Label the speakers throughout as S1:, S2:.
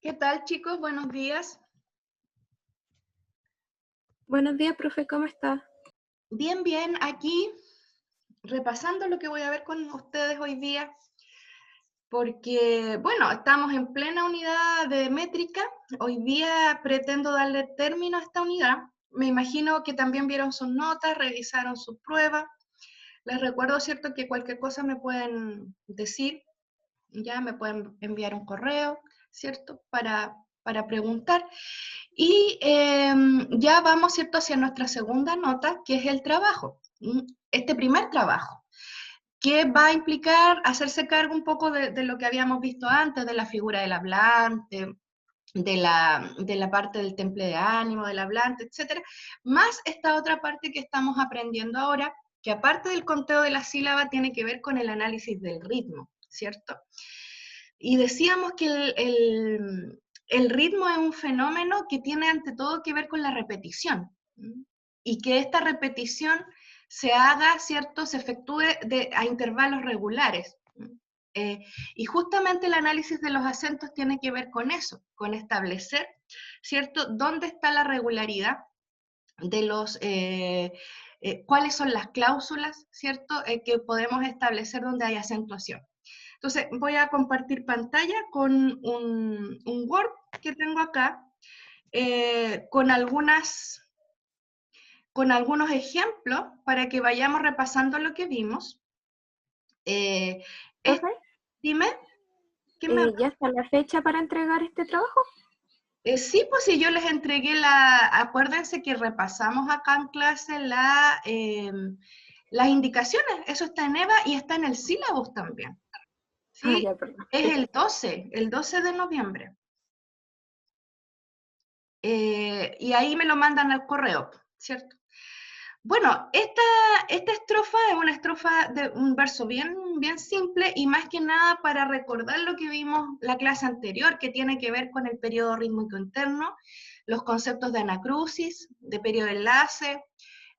S1: ¿Qué tal, chicos? Buenos días.
S2: Buenos días, profe, ¿cómo está?
S1: Bien, bien, aquí repasando lo que voy a ver con ustedes hoy día, porque, bueno, estamos en plena unidad de métrica. Hoy día pretendo darle término a esta unidad. Me imagino que también vieron sus notas, revisaron sus pruebas. Les recuerdo, ¿cierto?, que cualquier cosa me pueden decir, ya me pueden enviar un correo, ¿cierto?, para preguntar. Y ya vamos, ¿cierto?, hacia nuestra segunda nota, que es el trabajo. Este primer trabajo, que va a implicar hacerse cargo un poco de lo que habíamos visto antes, de la figura del hablante, de la parte del temple de ánimo, del hablante, etcétera, más esta otra parte que estamos aprendiendo ahora, que aparte del conteo de la sílaba, tiene que ver con el análisis del ritmo, ¿cierto? Y decíamos que el ritmo es un fenómeno que tiene ante todo que ver con la repetición, y que esta repetición se haga, ¿cierto?, se efectúe a intervalos regulares. Y justamente el análisis de los acentos tiene que ver con eso, con establecer, ¿cierto?, dónde está la regularidad de los, cuáles son las cláusulas, ¿cierto?, que podemos establecer donde hay acentuación. Entonces, voy a compartir pantalla con un Word que tengo acá, con algunos ejemplos para que vayamos repasando lo que vimos.
S2: Profe,
S1: Dime, ¿qué me...
S2: ¿ya está la fecha para entregar este trabajo?
S1: Sí, pues sí, yo les entregué acuérdense que repasamos acá en clase las indicaciones, eso está en EVA y está en el sílabus también.
S2: Ah,
S1: ¿Sí?
S2: ya, perdón.
S1: Es el 12 de noviembre. Y ahí me lo mandan al correo, ¿cierto? Bueno, esta estrofa es una estrofa de un verso bien, bien simple y más que nada para recordar lo que vimos la clase anterior, que tiene que ver con el periodo rítmico interno, los conceptos de anacrusis, de periodo de enlace,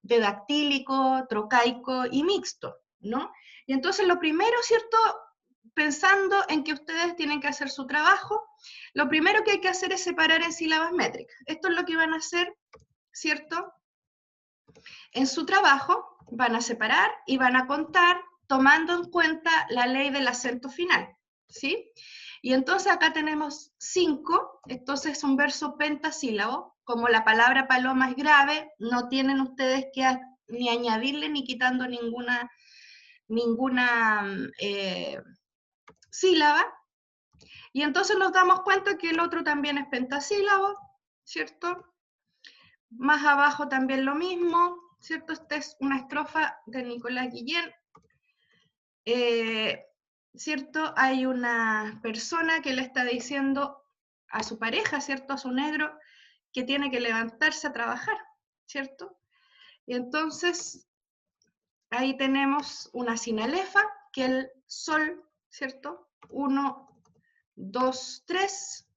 S1: de dactílico, trocaico y mixto, ¿no? Y entonces lo primero, ¿cierto? Pensando en que ustedes tienen que hacer su trabajo, lo primero que hay que hacer es separar en sílabas métricas. Esto es lo que van a hacer, ¿cierto? En su trabajo van a separar y van a contar tomando en cuenta la ley del acento final, ¿sí? Y entonces acá tenemos 5, entonces es un verso pentasílabo, como la palabra paloma es grave, no tienen ustedes que ni añadirle ni quitando ninguna sílaba, y entonces nos damos cuenta que el otro también es pentasílabo, ¿cierto? Más abajo también lo mismo, ¿cierto? Esta es una estrofa de Nicolás Guillén. ¿Cierto? Hay una persona que le está diciendo a su pareja, ¿cierto? A su negro, que tiene que levantarse a trabajar, ¿cierto? Y entonces ahí tenemos una sinalefa, que el sol, ¿cierto? 1, 2, 3,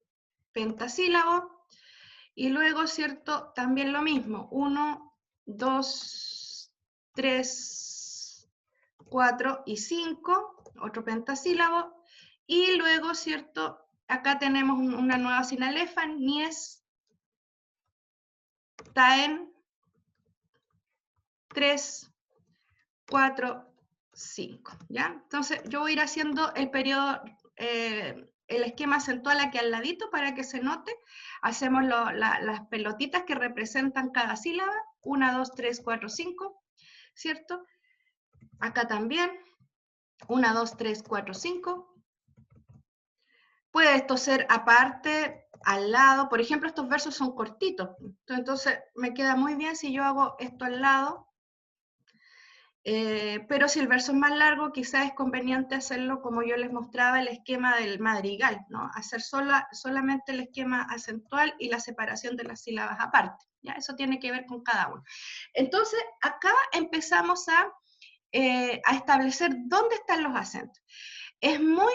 S1: pentasílabo, y luego, ¿cierto? También lo mismo, 1, 2, 3, 4 y 5, otro pentasílabo, y luego, ¿cierto? Acá tenemos una nueva sinalefa, nies, taen, 3, 4, 5, ¿ya? Entonces yo voy a ir haciendo el periodo, el esquema acentual aquí al ladito para que se note. Hacemos las pelotitas que representan cada sílaba, 1, 2, 3, 4, 5, ¿cierto? Acá también, 1, 2, 3, 4, 5. Puede esto ser aparte, al lado, por ejemplo, estos versos son cortitos, entonces me queda muy bien si yo hago esto al lado. Pero si el verso es más largo, quizás es conveniente hacerlo como yo les mostraba el esquema del madrigal, ¿no? Hacer solamente el esquema acentual y la separación de las sílabas aparte, ¿ya? Eso tiene que ver con cada uno. Entonces, acá empezamos a establecer dónde están los acentos. es muy,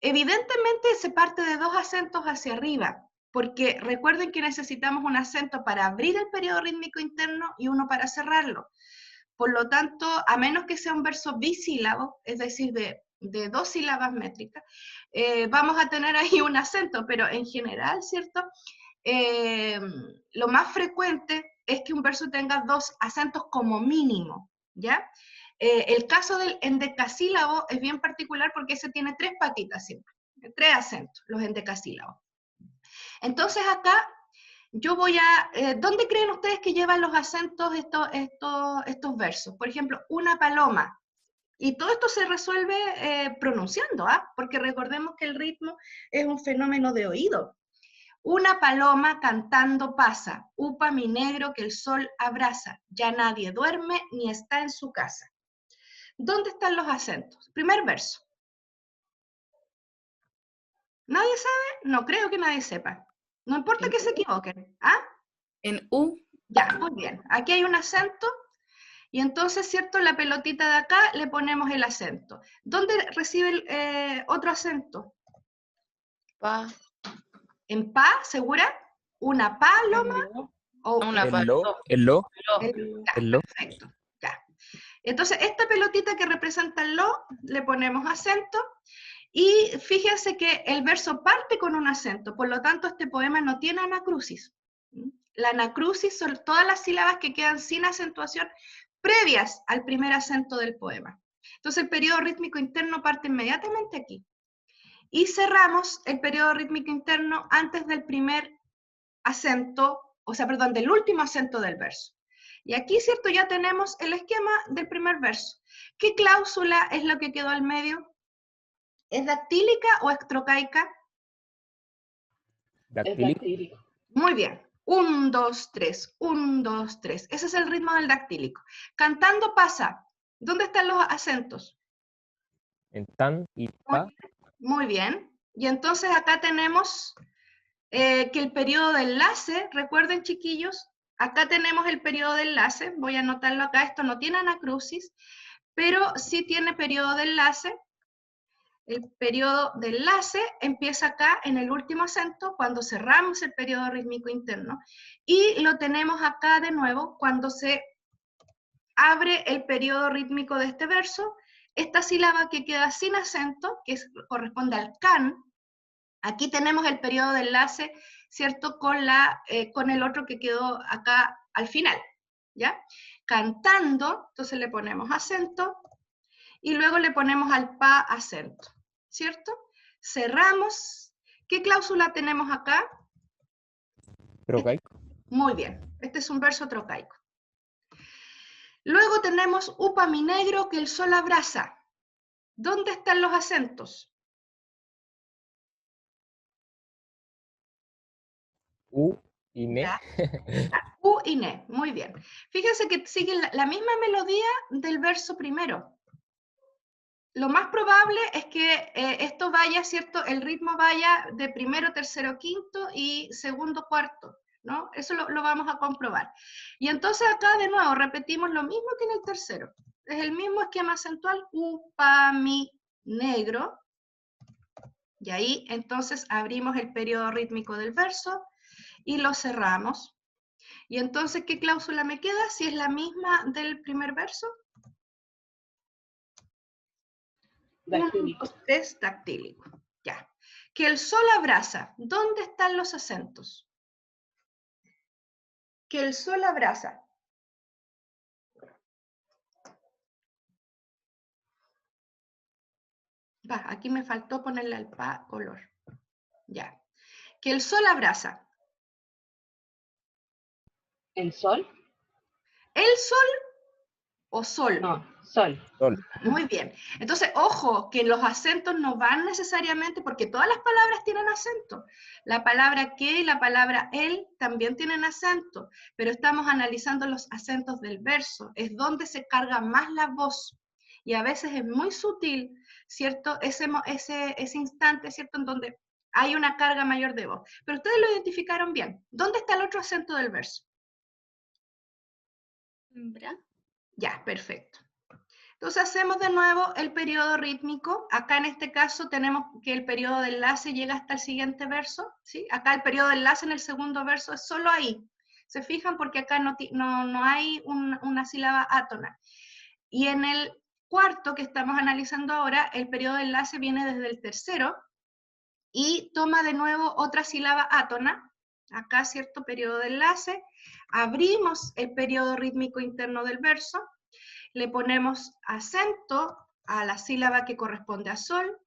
S1: evidentemente se parte de dos acentos hacia arriba, porque recuerden que necesitamos un acento para abrir el periodo rítmico interno y uno para cerrarlo. Por lo tanto, a menos que sea un verso bisílabo, es decir, de dos sílabas métricas, vamos a tener ahí un acento, pero en general, ¿cierto? Lo más frecuente es que un verso tenga dos acentos como mínimo, ¿ya? El caso del endecasílabo es bien particular porque ese tiene tres patitas siempre, tres acentos, los endecasílabos. Entonces acá yo voy a, ¿dónde creen ustedes que llevan los acentos estos versos? Por ejemplo, una paloma. Y todo esto se resuelve pronunciando, ¿ah? Porque recordemos que el ritmo es un fenómeno de oído. Una paloma cantando pasa, upa mi negro que el sol abraza, ya nadie duerme ni está en su casa. ¿Dónde están los acentos? Primer verso. ¿Nadie sabe? No creo que nadie sepa. No importa que se equivoquen. ¿Ah?
S2: En U.
S1: Ya, muy bien. Aquí hay un acento y entonces, ¿cierto? La pelotita de acá le ponemos el acento. ¿Dónde recibe otro acento?
S2: Pa.
S1: ¿En pa, segura? ¿Una paloma? O
S2: Una
S3: El
S2: pa.
S3: lo, el lo,
S1: ya,
S3: el lo.
S1: perfecto. Ya. Entonces, esta pelotita que representa el lo, le ponemos acento. Y fíjense que el verso parte con un acento, por lo tanto este poema no tiene anacrusis. La anacrusis son todas las sílabas que quedan sin acentuación previas al primer acento del poema. Entonces el periodo rítmico interno parte inmediatamente aquí. Y cerramos el periodo rítmico interno antes del primer acento, o sea, perdón, del último acento del verso. Y aquí, ¿cierto? Ya tenemos el esquema del primer verso. ¿Qué cláusula es lo que quedó al medio? ¿Es dactílica o extrocaica?
S3: Dactílico.
S1: Muy bien. 1, 2, 3, 1, 2, 3. Ese es el ritmo del dactílico. Cantando pasa. ¿Dónde están los acentos?
S3: En tan y pa.
S1: Muy bien. Y entonces acá tenemos que el periodo de enlace, recuerden chiquillos, acá tenemos el periodo de enlace, voy a anotarlo acá, esto no tiene anacrusis, pero sí tiene periodo de enlace. El periodo de enlace empieza acá en el último acento cuando cerramos el periodo rítmico interno y lo tenemos acá de nuevo cuando se abre el periodo rítmico de este verso. Esta sílaba que queda sin acento, que corresponde al can, aquí tenemos el periodo de enlace, ¿cierto? Con el otro que quedó acá al final, ¿ya? Cantando, entonces le ponemos acento y luego le ponemos al pa acento, ¿cierto? Cerramos. ¿Qué cláusula tenemos acá?
S3: Trocaico.
S1: Muy bien, este es un verso trocaico. Luego tenemos upa mi negro que el sol abraza. ¿Dónde están los acentos?
S3: U y ne.
S1: ¿Ya? U y ne, muy bien. Fíjense que sigue la misma melodía del verso primero. Lo más probable es que esto vaya, ¿cierto? El ritmo vaya de primero, tercero, quinto y segundo, cuarto, ¿no? Eso lo vamos a comprobar. Y entonces acá de nuevo repetimos lo mismo que en el tercero. Es el mismo esquema acentual, upa, mi, negro. Y ahí entonces abrimos el periodo rítmico del verso y lo cerramos. Y entonces, ¿qué cláusula me queda? Si es la misma del primer verso.
S4: Dactílico.
S1: 1, 2, 3, dactílico. Ya. Que el sol abraza. ¿Dónde están los acentos? Que el sol abraza. Va, aquí me faltó ponerle al pa color. Ya. Que el sol abraza.
S4: ¿El sol?
S1: ¿El sol o sol?
S4: No, sol.
S3: Sol.
S1: Muy bien. Entonces, ojo, que los acentos no van necesariamente, porque todas las palabras tienen acento. La palabra que y la palabra el también tienen acento, pero estamos analizando los acentos del verso. Es donde se carga más la voz. Y a veces es muy sutil, ¿cierto? Ese instante, ¿cierto? En donde hay una carga mayor de voz. Pero ustedes lo identificaron bien. ¿Dónde está el otro acento del verso?
S2: Bra.
S1: Ya, perfecto. Entonces hacemos de nuevo el periodo rítmico. Acá en este caso tenemos que el periodo de enlace llega hasta el siguiente verso, ¿sí? Acá el periodo de enlace en el segundo verso es solo ahí. ¿Se fijan? Porque acá no hay una sílaba átona. Y en el cuarto que estamos analizando ahora, el periodo de enlace viene desde el tercero y toma de nuevo otra sílaba átona. Acá, ¿cierto? Periodo de enlace. Abrimos el periodo rítmico interno del verso. Le ponemos acento a la sílaba que corresponde a sol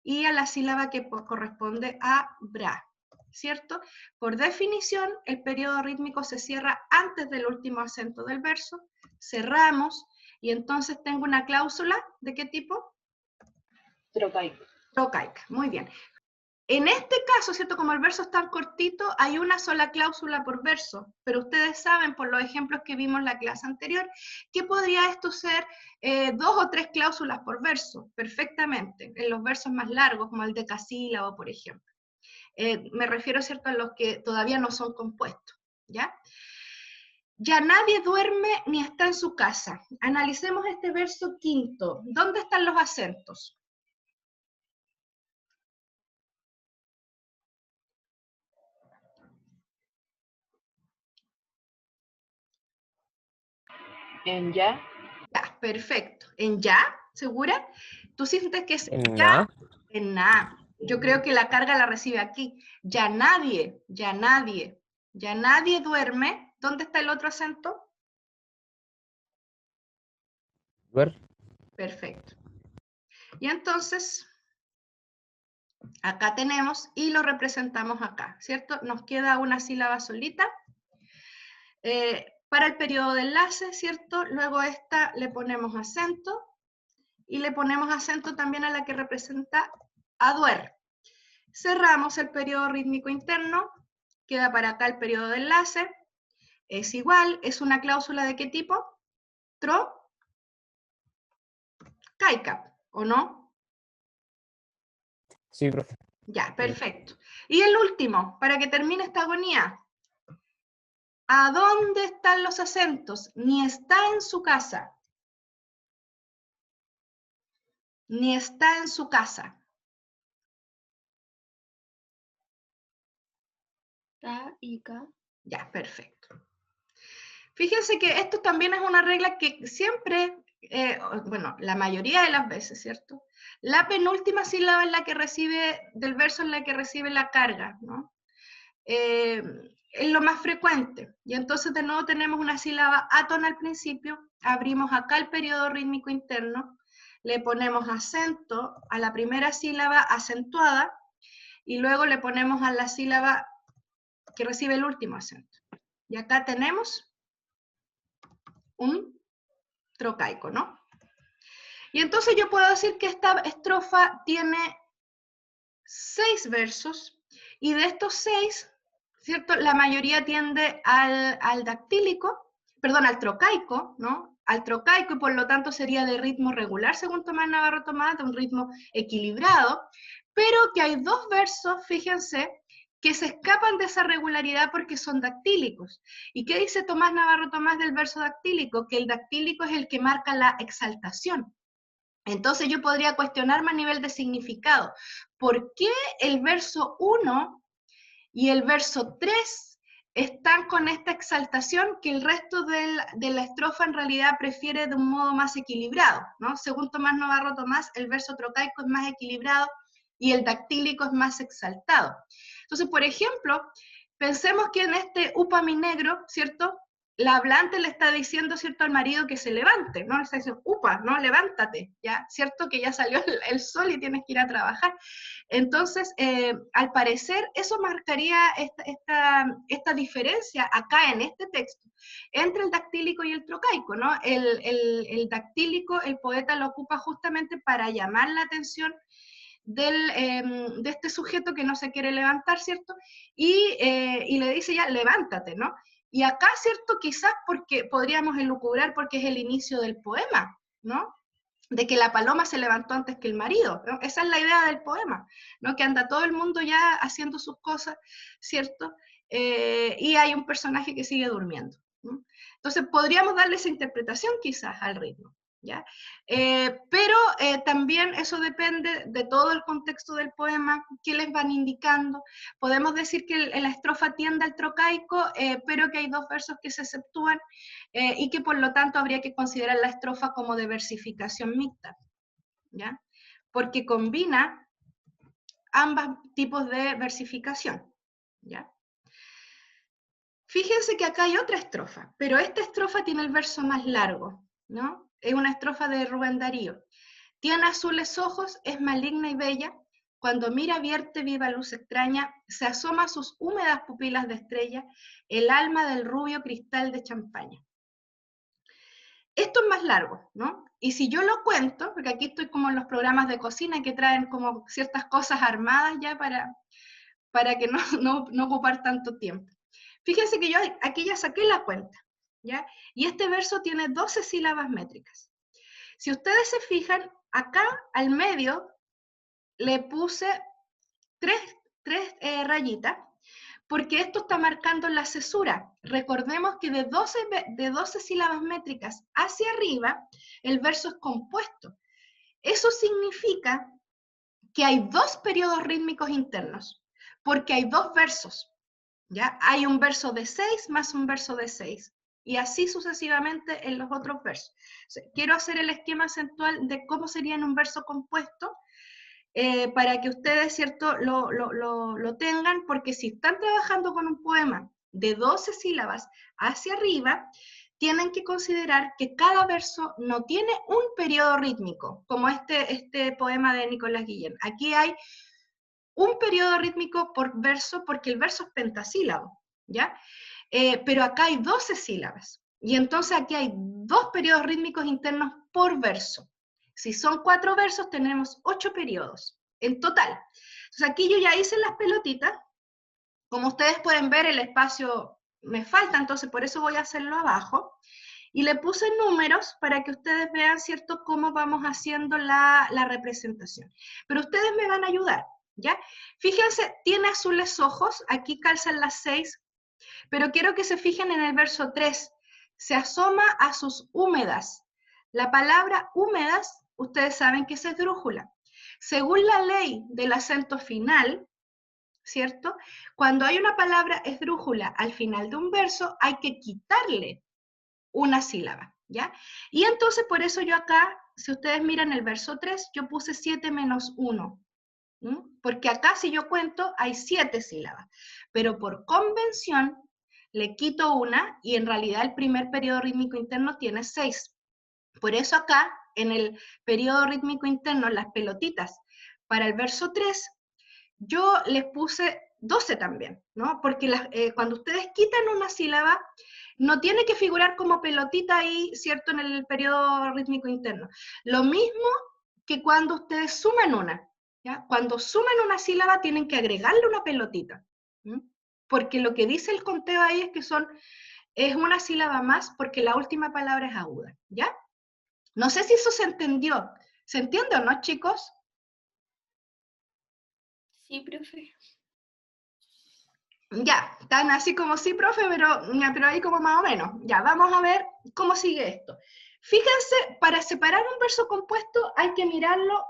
S1: y a la sílaba que corresponde a bra, ¿cierto? Por definición, el periodo rítmico se cierra antes del último acento del verso, cerramos, y entonces tengo una cláusula, ¿de qué tipo?
S4: Trocaico.
S1: Trocaica, muy bien. En este caso, ¿cierto? Como el verso es tan cortito, hay una sola cláusula por verso, pero ustedes saben, por los ejemplos que vimos en la clase anterior, que podría esto ser 2 o 3 cláusulas por verso, perfectamente, en los versos más largos, como el decasílabo, por ejemplo. Me refiero, ¿cierto?, a los que todavía no son compuestos, ¿ya? Ya nadie duerme ni está en su casa. Analicemos este verso quinto. ¿Dónde están los acentos?
S4: En ya.
S1: Ya, perfecto. ¿En ya? ¿Segura? ¿Tú sientes que es
S3: En
S1: ya?
S3: na.
S1: En na. Yo creo que la carga la recibe aquí. Ya nadie, ya nadie, ya nadie duerme. ¿Dónde está el otro acento?
S3: Duer.
S1: Perfecto. Y entonces, acá tenemos y lo representamos acá, ¿cierto? Nos queda una sílaba solita. Para el periodo de enlace, ¿cierto? Luego esta le ponemos acento y le ponemos acento también a la que representa a duer. Cerramos el periodo rítmico interno, queda para acá el periodo de enlace, es igual, es una cláusula ¿de qué tipo? Trocaica, ¿o no?
S3: Sí, profe.
S1: Ya, perfecto. Y el último, para que termine esta agonía. ¿A dónde están los acentos? Ni está en su casa. Ni está en su casa.
S2: Ta y ca.
S1: Ya, perfecto. Fíjense que esto también es una regla que siempre, bueno, la mayoría de las veces, ¿cierto? La penúltima sílaba es la que recibe, del verso es la que recibe la carga, ¿no? Es lo más frecuente. Y entonces de nuevo tenemos una sílaba átona al principio, abrimos acá el periodo rítmico interno, le ponemos acento a la primera sílaba acentuada y luego le ponemos a la sílaba que recibe el último acento. Y acá tenemos un trocaico, ¿no? Y entonces yo puedo decir que esta estrofa tiene 6 versos, y de estos 6, ¿cierto? La mayoría tiende al dactílico, perdón, al trocaico, ¿no? Al trocaico, y por lo tanto sería de ritmo regular, según Tomás Navarro Tomás, de un ritmo equilibrado, pero que hay 2 versos, fíjense, que se escapan de esa regularidad porque son dactílicos. ¿Y qué dice Tomás Navarro Tomás del verso dactílico? Que el dactílico es el que marca la exaltación. Entonces yo podría cuestionarme a nivel de significado. ¿Por qué el verso 1 y el verso 3 están con esta exaltación que el resto de la estrofa en realidad prefiere de un modo más equilibrado, ¿no? Según Tomás Navarro Tomás, el verso trocaico es más equilibrado y el dactílico es más exaltado. Entonces, por ejemplo, pensemos que en este upa mi negro, ¿cierto? La hablante le está diciendo, ¿cierto?, al marido que se levante, ¿no? Le está diciendo, upa, ¿no? Levántate, ¿ya? ¿Cierto? Que ya salió el sol y tienes que ir a trabajar. Entonces, al parecer, eso marcaría esta diferencia acá en este texto entre el dactílico y el trocaico, ¿no? El dactílico, el poeta lo ocupa justamente para llamar la atención de este sujeto que no se quiere levantar, ¿cierto? Y le dice ya, levántate, ¿no? Y acá, ¿cierto? Quizás porque podríamos elucubrar porque es el inicio del poema, ¿no? De que la paloma se levantó antes que el marido, ¿no? Esa es la idea del poema, ¿no? Que anda todo el mundo ya haciendo sus cosas, ¿cierto? Y hay un personaje que sigue durmiendo, ¿no? Entonces podríamos darle esa interpretación quizás al ritmo, ¿ya? Pero también eso depende de todo el contexto del poema, qué les van indicando. Podemos decir que la estrofa tiende al trocaico, pero que hay dos versos que se exceptúan y que por lo tanto habría que considerar la estrofa como de versificación mixta, ¿ya? Porque combina ambos tipos de versificación, ¿ya? Fíjense que acá hay otra estrofa, pero esta estrofa tiene el verso más largo, ¿no? Es una estrofa de Rubén Darío. Tiene azules ojos, es maligna y bella, cuando mira vierte viva luz extraña, se asoma a sus húmedas pupilas de estrella, el alma del rubio cristal de champaña. Esto es más largo, ¿no? Y si yo lo cuento, porque aquí estoy como en los programas de cocina que traen como ciertas cosas armadas ya para que no ocupar tanto tiempo. Fíjense que yo aquí ya saqué la cuenta, ¿ya? Y este verso tiene 12 sílabas métricas. Si ustedes se fijan, acá al medio le puse tres rayitas, porque esto está marcando la cesura. Recordemos que de 12 sílabas métricas hacia arriba, el verso es compuesto. Eso significa que hay dos periodos rítmicos internos, porque hay dos versos, ¿ya? Hay un verso de 6 más un verso de 6, y así sucesivamente en los otros versos. O sea, quiero hacer el esquema acentual de cómo sería en un verso compuesto, para que ustedes, ¿cierto?, lo tengan, porque si están trabajando con un poema de 12 sílabas hacia arriba, tienen que considerar que cada verso no tiene un periodo rítmico, como este poema de Nicolás Guillén. Aquí hay un periodo rítmico por verso, porque el verso es pentasílabo, ¿ya? Pero acá hay 12 sílabas, y entonces aquí hay dos periodos rítmicos internos por verso. Si son 4 versos, tenemos 8 periodos en total. Entonces aquí yo ya hice las pelotitas. Como ustedes pueden ver, el espacio me falta, entonces por eso voy a hacerlo abajo. Y le puse números para que ustedes vean, ¿cierto?, cómo vamos haciendo la representación. Pero ustedes me van a ayudar, ¿ya? Fíjense, tiene azules ojos, aquí calzan las 6, pero quiero que se fijen en el verso 3. Se asoma a sus húmedas. La palabra húmedas, ustedes saben que es esdrújula. Según la ley del acento final, ¿cierto? Cuando hay una palabra esdrújula al final de un verso, hay que quitarle una sílaba, ¿ya? Y entonces por eso yo acá, si ustedes miran el verso 3, yo puse 7 menos 1. Porque acá si yo cuento hay 7 sílabas, pero por convención le quito una y en realidad el primer periodo rítmico interno tiene 6. Por eso acá en el periodo rítmico interno, las pelotitas, para el verso 3, yo les puse 12 también, ¿no? Porque cuando ustedes quitan una sílaba, no tiene que figurar como pelotita ahí, ¿cierto?, en el periodo rítmico interno. Lo mismo que cuando ustedes suman una, ¿ya? Cuando suman una sílaba tienen que agregarle una pelotita, ¿sí? Porque lo que dice el conteo ahí es que es una sílaba más porque la última palabra es aguda, ¿ya? No sé si eso se entendió. ¿Se entiende o no, chicos?
S2: Sí, profe.
S1: Ya, están así como sí, profe, pero ahí como más o menos. Ya, vamos a ver cómo sigue esto. Fíjense, para separar un verso compuesto hay que mirarlo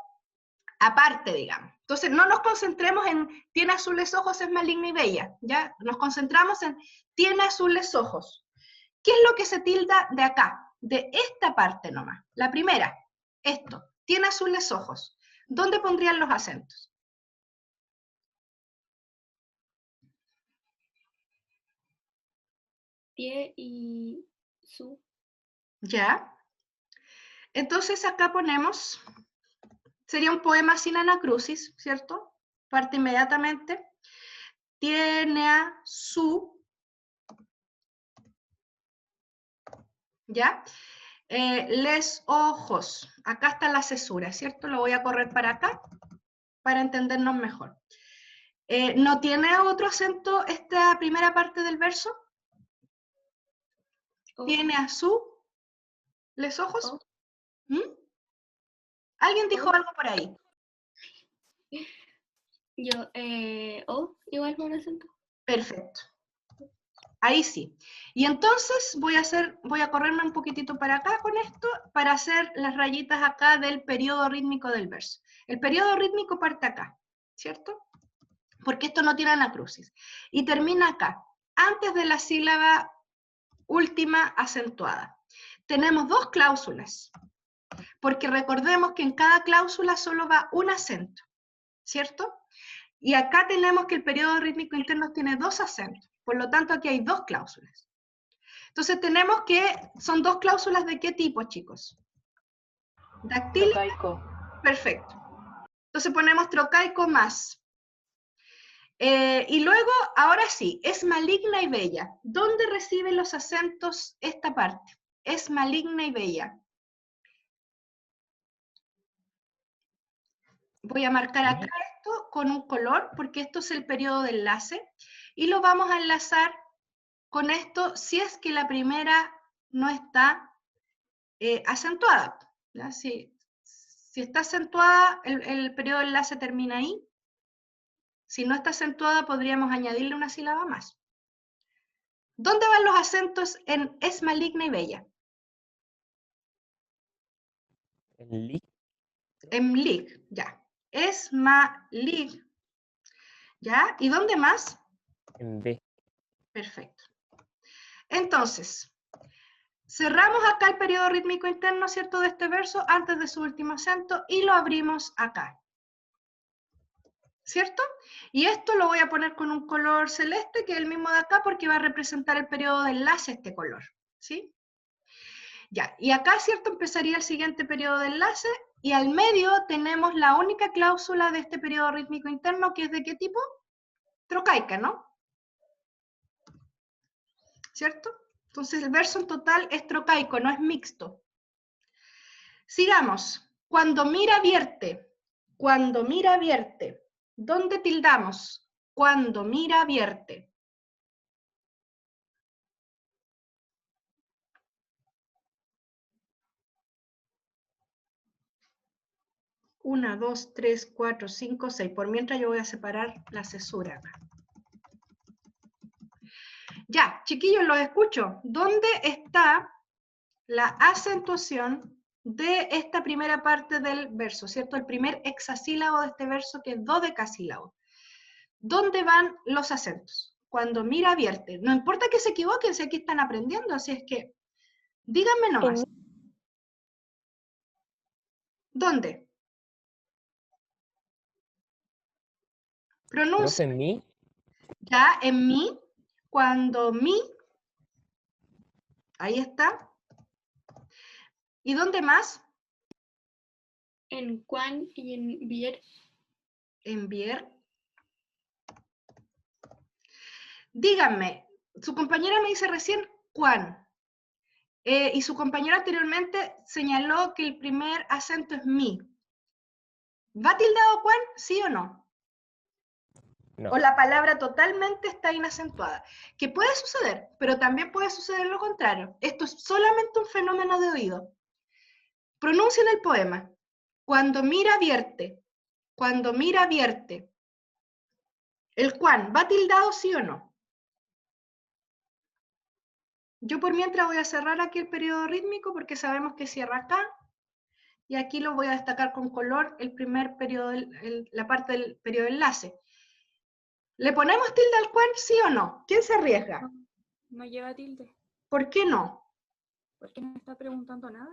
S1: aparte, digamos. Entonces, no nos concentremos en tiene azules ojos, es maligna y bella, ¿ya? Nos concentramos en tiene azules ojos. ¿Qué es lo que se tilda de acá? De esta parte nomás. La primera, esto, tiene azules ojos. ¿Dónde pondrían los acentos?
S2: Tie y su.
S1: ¿Ya? Entonces acá ponemos, sería un poema sin anacrusis, ¿cierto? Parte inmediatamente. Tiene a su, ¿ya? Les ojos. Acá está la cesura, ¿cierto? Lo voy a correr para acá para entendernos mejor. ¿No tiene otro acento esta primera parte del verso?
S2: O,
S1: ¿Tiene a su, les ojos?
S2: o,
S1: ¿Mm? ¿Alguien dijo
S2: o.
S1: algo por ahí?
S2: Yo, o, igual con acento.
S1: Perfecto. Ahí sí. Y entonces voy a correrme un poquitito para acá con esto, para hacer las rayitas acá del periodo rítmico del verso. El periodo rítmico parte acá, ¿cierto? Porque esto no tiene anacrusis. Y termina acá, antes de la sílaba última acentuada. Tenemos dos cláusulas, porque recordemos que en cada cláusula solo va un acento, ¿cierto? Y acá tenemos que el periodo rítmico interno tiene dos acentos, por lo tanto aquí hay dos cláusulas. Entonces tenemos que, son dos cláusulas ¿de qué tipo, chicos? Dactílica.
S4: Trocaico.
S1: Perfecto. Entonces ponemos trocaico más. Y luego, ahora sí, es maligna y bella. ¿Dónde reciben los acentos esta parte? Es maligna y bella. Voy a marcar acá esto con un color, porque esto es el periodo de enlace, y lo vamos a enlazar con esto si es que la primera no está acentuada. ¿Ya? Si está acentuada, el periodo de enlace termina ahí. Si no está acentuada, podríamos añadirle una sílaba más. ¿Dónde van los acentos en es maligna y bella?
S3: En li,
S1: En lig, ya. Es malig, ¿ya? ¿Y dónde más?
S3: en B.
S1: Perfecto. Entonces, cerramos acá el periodo rítmico interno, ¿cierto?, de este verso antes de su último acento y lo abrimos acá. ¿Cierto? Y esto lo voy a poner con un color celeste, que es el mismo de acá, porque va a representar el periodo de enlace este color. ¿Sí? Ya, y acá, ¿cierto?, empezaría el siguiente periodo de enlace, y al medio tenemos la única cláusula de este periodo rítmico interno, que es ¿de qué tipo? Trocaica, ¿no? ¿Cierto? Entonces el verso en total es trocaico, no es mixto. Sigamos. Cuando mira, vierte. Cuando mira, vierte. ¿Dónde tildamos? Cuando mira, vierte. Una, dos, tres, cuatro, cinco, seis. Por mientras yo voy a separar la cesura acá. Ya, chiquillos, los escucho. ¿Dónde está la acentuación de esta primera parte del verso, ¿cierto? El primer hexasílabo de este verso, que es dodecasílabo. ¿Dónde van los acentos? Cuando mira, vierte. No importa que se equivoquen, si aquí están aprendiendo, así es que díganme nomás. ¿Dónde?
S3: Profe,
S1: Pronuncia.
S3: en mi,
S1: Ya, en mi, cuando mi, ahí está. ¿Y dónde más?
S2: En cuan y en vier.
S1: En vier. Díganme, su compañera me dice recién, ¿cuán? Y su compañero anteriormente señaló que el primer acento es mi. ¿Va tildado cuán? ¿Sí o no?
S3: no.
S1: O la palabra totalmente está inacentuada. Que puede suceder, pero también puede suceder lo contrario. Esto es solamente un fenómeno de oído. Pronuncien el poema. Cuando mira, vierte. Cuando mira, vierte. ¿El cuán va tildado sí o no? Yo por mientras voy a cerrar aquí el periodo rítmico porque sabemos que cierra acá. Y aquí lo voy a destacar con color el primer periodo, la parte del periodo de enlace. ¿Le ponemos tilde al cuán sí o no? ¿Quién se arriesga?
S2: No lleva tilde.
S1: ¿Por qué no?
S2: ¿Por qué no está preguntando nada?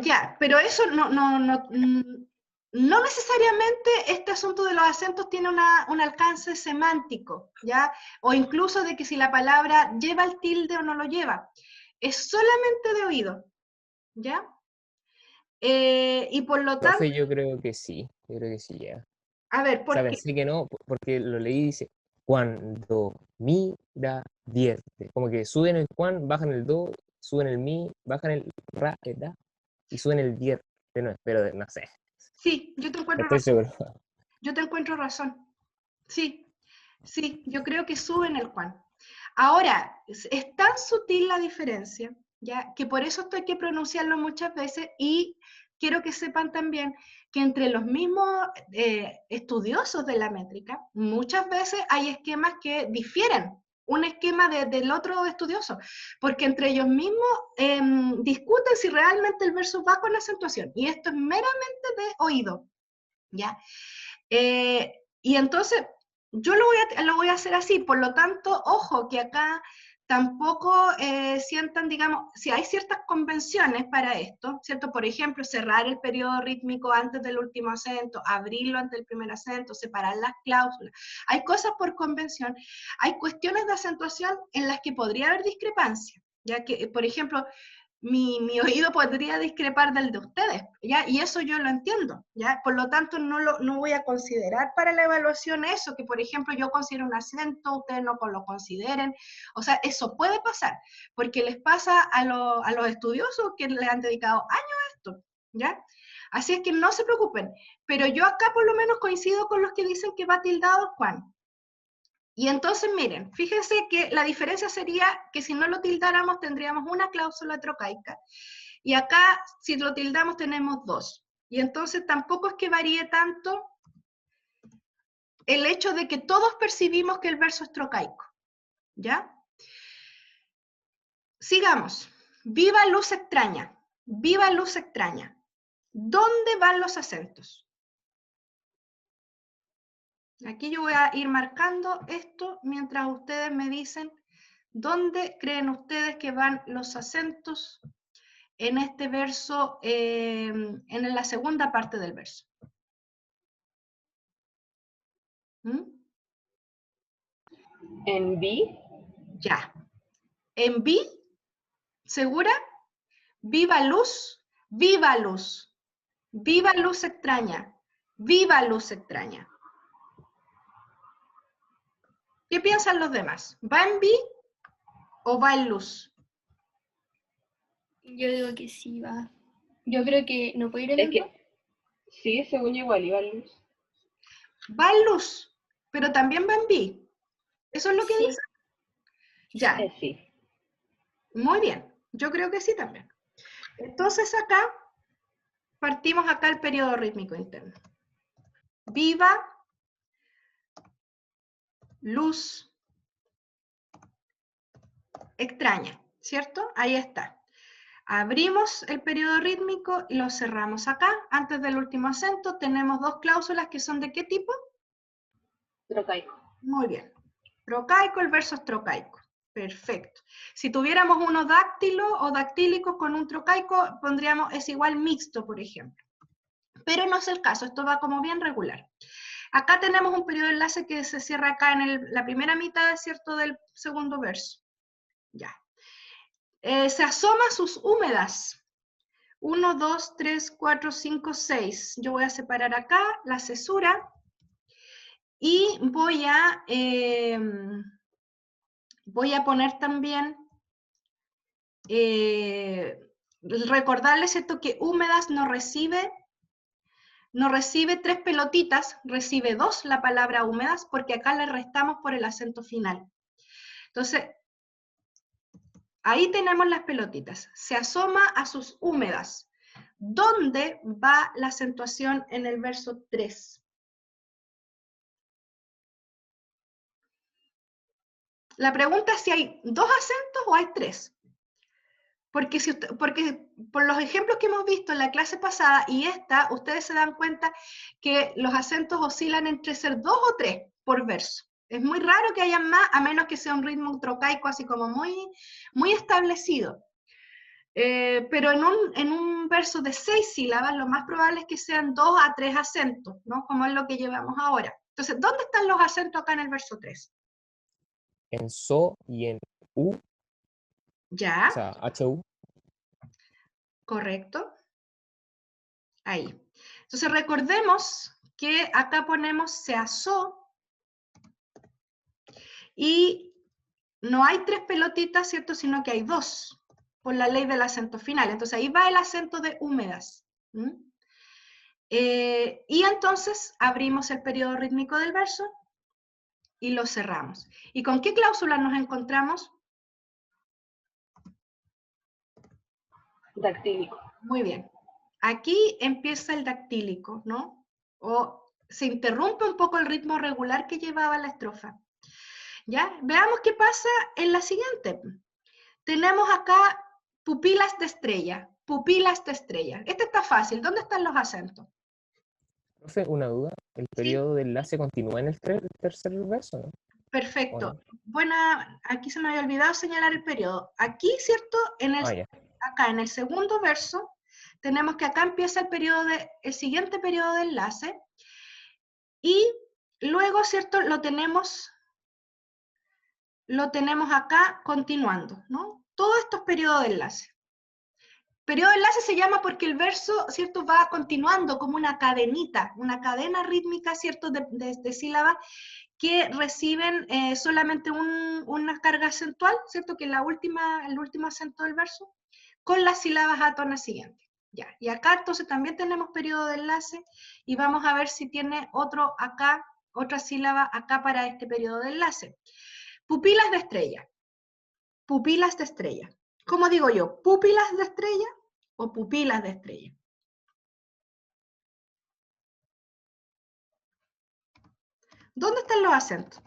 S1: Ya, pero eso no necesariamente este asunto de los acentos tiene un alcance semántico, ¿ya? O incluso de que si la palabra lleva el tilde o no lo lleva. Es solamente de oído, ¿ya? Y por lo tanto,
S3: Profe, yo creo que sí. Yo creo que sí ya.
S1: a ver,
S3: O
S1: ¿por
S3: sea,
S1: qué?
S3: pensé que no, porque lo leí y dice, cuando mira, vierte. Como que suben el cuan, bajan el do, suben el mi, bajan el ra, el da, y suben el vierte. No, pero no sé,
S1: Sí, yo te
S3: no
S1: encuentro
S3: estoy
S1: razón.
S3: seguro.
S1: Yo te encuentro razón. Sí, sí, yo creo que sube en el cuán. Ahora, es tan sutil la diferencia, ¿ya? Que por eso esto hay que pronunciarlo muchas veces y quiero que sepan también que entre los mismos estudiosos de la métrica, muchas veces hay esquemas que difieren un esquema del otro estudioso, porque entre ellos mismos discuten si realmente el verso va con acentuación, y esto es meramente de oído, ¿ya? Y entonces, yo lo voy a hacer así, por lo tanto, ojo, que acá tampoco sientan, digamos, si hay ciertas convenciones para esto, ¿cierto? Por ejemplo, cerrar el periodo rítmico antes del último acento, abrirlo ante el primer acento, separar las cláusulas. Hay cosas por convención, hay cuestiones de acentuación en las que podría haber discrepancia, ya que, por ejemplo, mi oído podría discrepar del de ustedes, ¿ya? Y eso yo lo entiendo, ¿ya? Por lo tanto, no voy a considerar para la evaluación eso, que por ejemplo yo considero un acento, ustedes no lo consideren, o sea, eso puede pasar, porque les pasa a los estudiosos que le han dedicado años a esto, ¿ya? Así es que no se preocupen, pero yo acá por lo menos coincido con los que dicen que va tildado Juan. Y entonces, miren, fíjense que la diferencia sería que si no lo tildáramos tendríamos una cláusula trocaica, y acá si lo tildamos tenemos dos. Y entonces tampoco es que varíe tanto el hecho de que todos percibimos que el verso es trocaico, ¿ya? Sigamos. Viva luz extraña, viva luz extraña. ¿Dónde van los acentos? Aquí yo voy a ir marcando esto mientras ustedes me dicen dónde creen ustedes que van los acentos en este verso, en la segunda parte del verso. ¿Mm?
S4: En B,
S1: Ya. En vi, ¿segura? Viva luz, viva luz, viva luz extraña, viva luz extraña. ¿Qué piensan los demás? ¿Va en vi o va en luz?
S2: Yo digo que sí va. Yo creo que no puede ir en
S4: es
S2: los dos.
S4: que sí, según yo igual iba luz.
S1: Va en luz, pero también va en vi. ¿Eso es lo que
S2: Sí.
S1: dice? Ya,
S4: Sí.
S1: muy bien. Yo creo que sí también. Entonces acá, partimos acá el periodo rítmico interno. Viva luz extraña, ¿cierto? Ahí está. Abrimos el periodo rítmico y lo cerramos acá. Antes del último acento tenemos dos cláusulas que son ¿de qué tipo?
S4: Trocaico.
S1: Muy bien. Trocaico, el verso es trocaico. Perfecto. Si tuviéramos uno dáctilo o dactílico con un trocaico, pondríamos es igual mixto, por ejemplo. Pero no es el caso, esto va como bien regular. Acá tenemos un periodo de enlace que se cierra acá en la primera mitad, ¿cierto?, del segundo verso. Ya. Se asoma sus húmedas. 1, 2, 3, 4, 5, 6. Yo voy a separar acá la cesura y voy a poner también, recordarles, ¿cierto?, que húmedas no recibe 3 pelotitas, recibe 2 la palabra húmedas, porque acá le restamos por el acento final. Entonces, ahí tenemos las pelotitas. Se asoma a sus húmedas. ¿Dónde va la acentuación en el verso 3? La pregunta es si hay 2 acentos o hay 3. Porque por los ejemplos que hemos visto en la clase pasada y esta, ustedes se dan cuenta que los acentos oscilan entre ser 2 o 3 por verso. Es muy raro que haya más, a menos que sea un ritmo trocaico así como muy, muy establecido. Pero en un verso de 6 sílabas, lo más probable es que sean 2 a 3 acentos, ¿no? Como es lo que llevamos ahora. Entonces, ¿dónde están los acentos acá en el verso 3?
S3: En so y en u,
S1: Ya,
S3: o sea, HU.
S1: correcto. Ahí. Entonces recordemos que acá ponemos se asó y no hay 3 pelotitas, ¿cierto? Sino que hay 2 por la ley del acento final. Entonces ahí va el acento de húmedas. Y entonces abrimos el periodo rítmico del verso y lo cerramos. ¿Y con qué cláusula nos encontramos?
S4: Dactílico.
S1: Muy bien. aquí empieza el dactílico, ¿no? O se interrumpe un poco el ritmo regular que llevaba la estrofa. ¿Ya? Veamos qué pasa en la siguiente. Tenemos acá pupilas de estrella, pupilas de estrella. Este está fácil, ¿dónde están los acentos?
S3: Profe, una duda. ¿El periodo de enlace continúa en el tercer verso, no?
S1: Perfecto.
S3: ¿O no?
S1: Buena, aquí se me había olvidado señalar el periodo. Aquí, ¿cierto?
S3: Ya.
S1: Acá en el segundo verso, tenemos que acá empieza el siguiente periodo de enlace, y luego, ¿cierto? Lo tenemos acá continuando, ¿no? Todo esto es periodo de enlace. Periodo de enlace se llama porque el verso, ¿cierto? Va continuando como una cadenita, una cadena rítmica, ¿cierto? De sílabas que reciben solamente una carga acentual, ¿cierto? Que es el último acento del verso, con las sílabas átonas siguientes. Ya. Y acá entonces también tenemos periodo de enlace, y vamos a ver si tiene otra sílaba acá para este periodo de enlace. Pupilas de estrella. Pupilas de estrella. ¿Cómo digo yo? ¿Pupilas de estrella o pupilas de estrella? ¿Dónde están los acentos?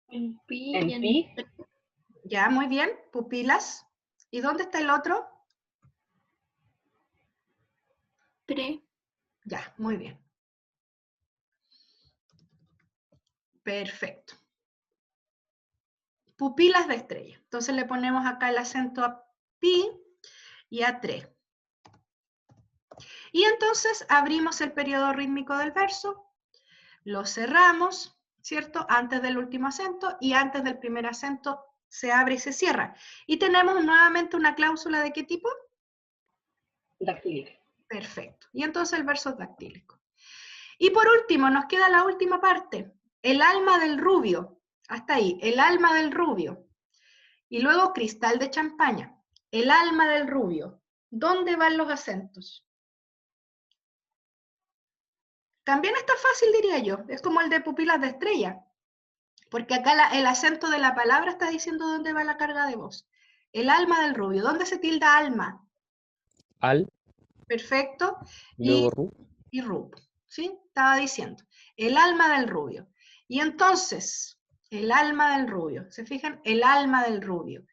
S2: En pi
S4: En
S2: y en
S4: pi.
S1: Ya, muy bien. Pupilas. ¿Y dónde está el otro?
S2: pre.
S1: Ya, muy bien. Perfecto. Pupilas de estrella. Entonces le ponemos acá el acento a pi y a 3. Y entonces abrimos el periodo rítmico del verso, lo cerramos, ¿cierto? Antes del último acento, y antes del primer acento se abre y se cierra. Y tenemos nuevamente una cláusula ¿de qué tipo?
S4: Dactílica.
S1: Perfecto. Y entonces el verso es dactílico. Y por último, nos queda la última parte, el alma del rubio. Hasta ahí, el alma del rubio. Y luego cristal de champaña. El alma del rubio. ¿Dónde van los acentos? También está fácil, diría yo. Es como el de pupilas de estrella. Porque acá el acento de la palabra está diciendo dónde va la carga de voz. El alma del rubio. ¿Dónde se tilda alma?
S3: Al,
S1: Perfecto.
S3: y luego ru.
S1: Y rub. ¿Sí? Estaba diciendo. El alma del rubio. Y entonces, el alma del rubio. ¿Se fijan? El alma del rubio.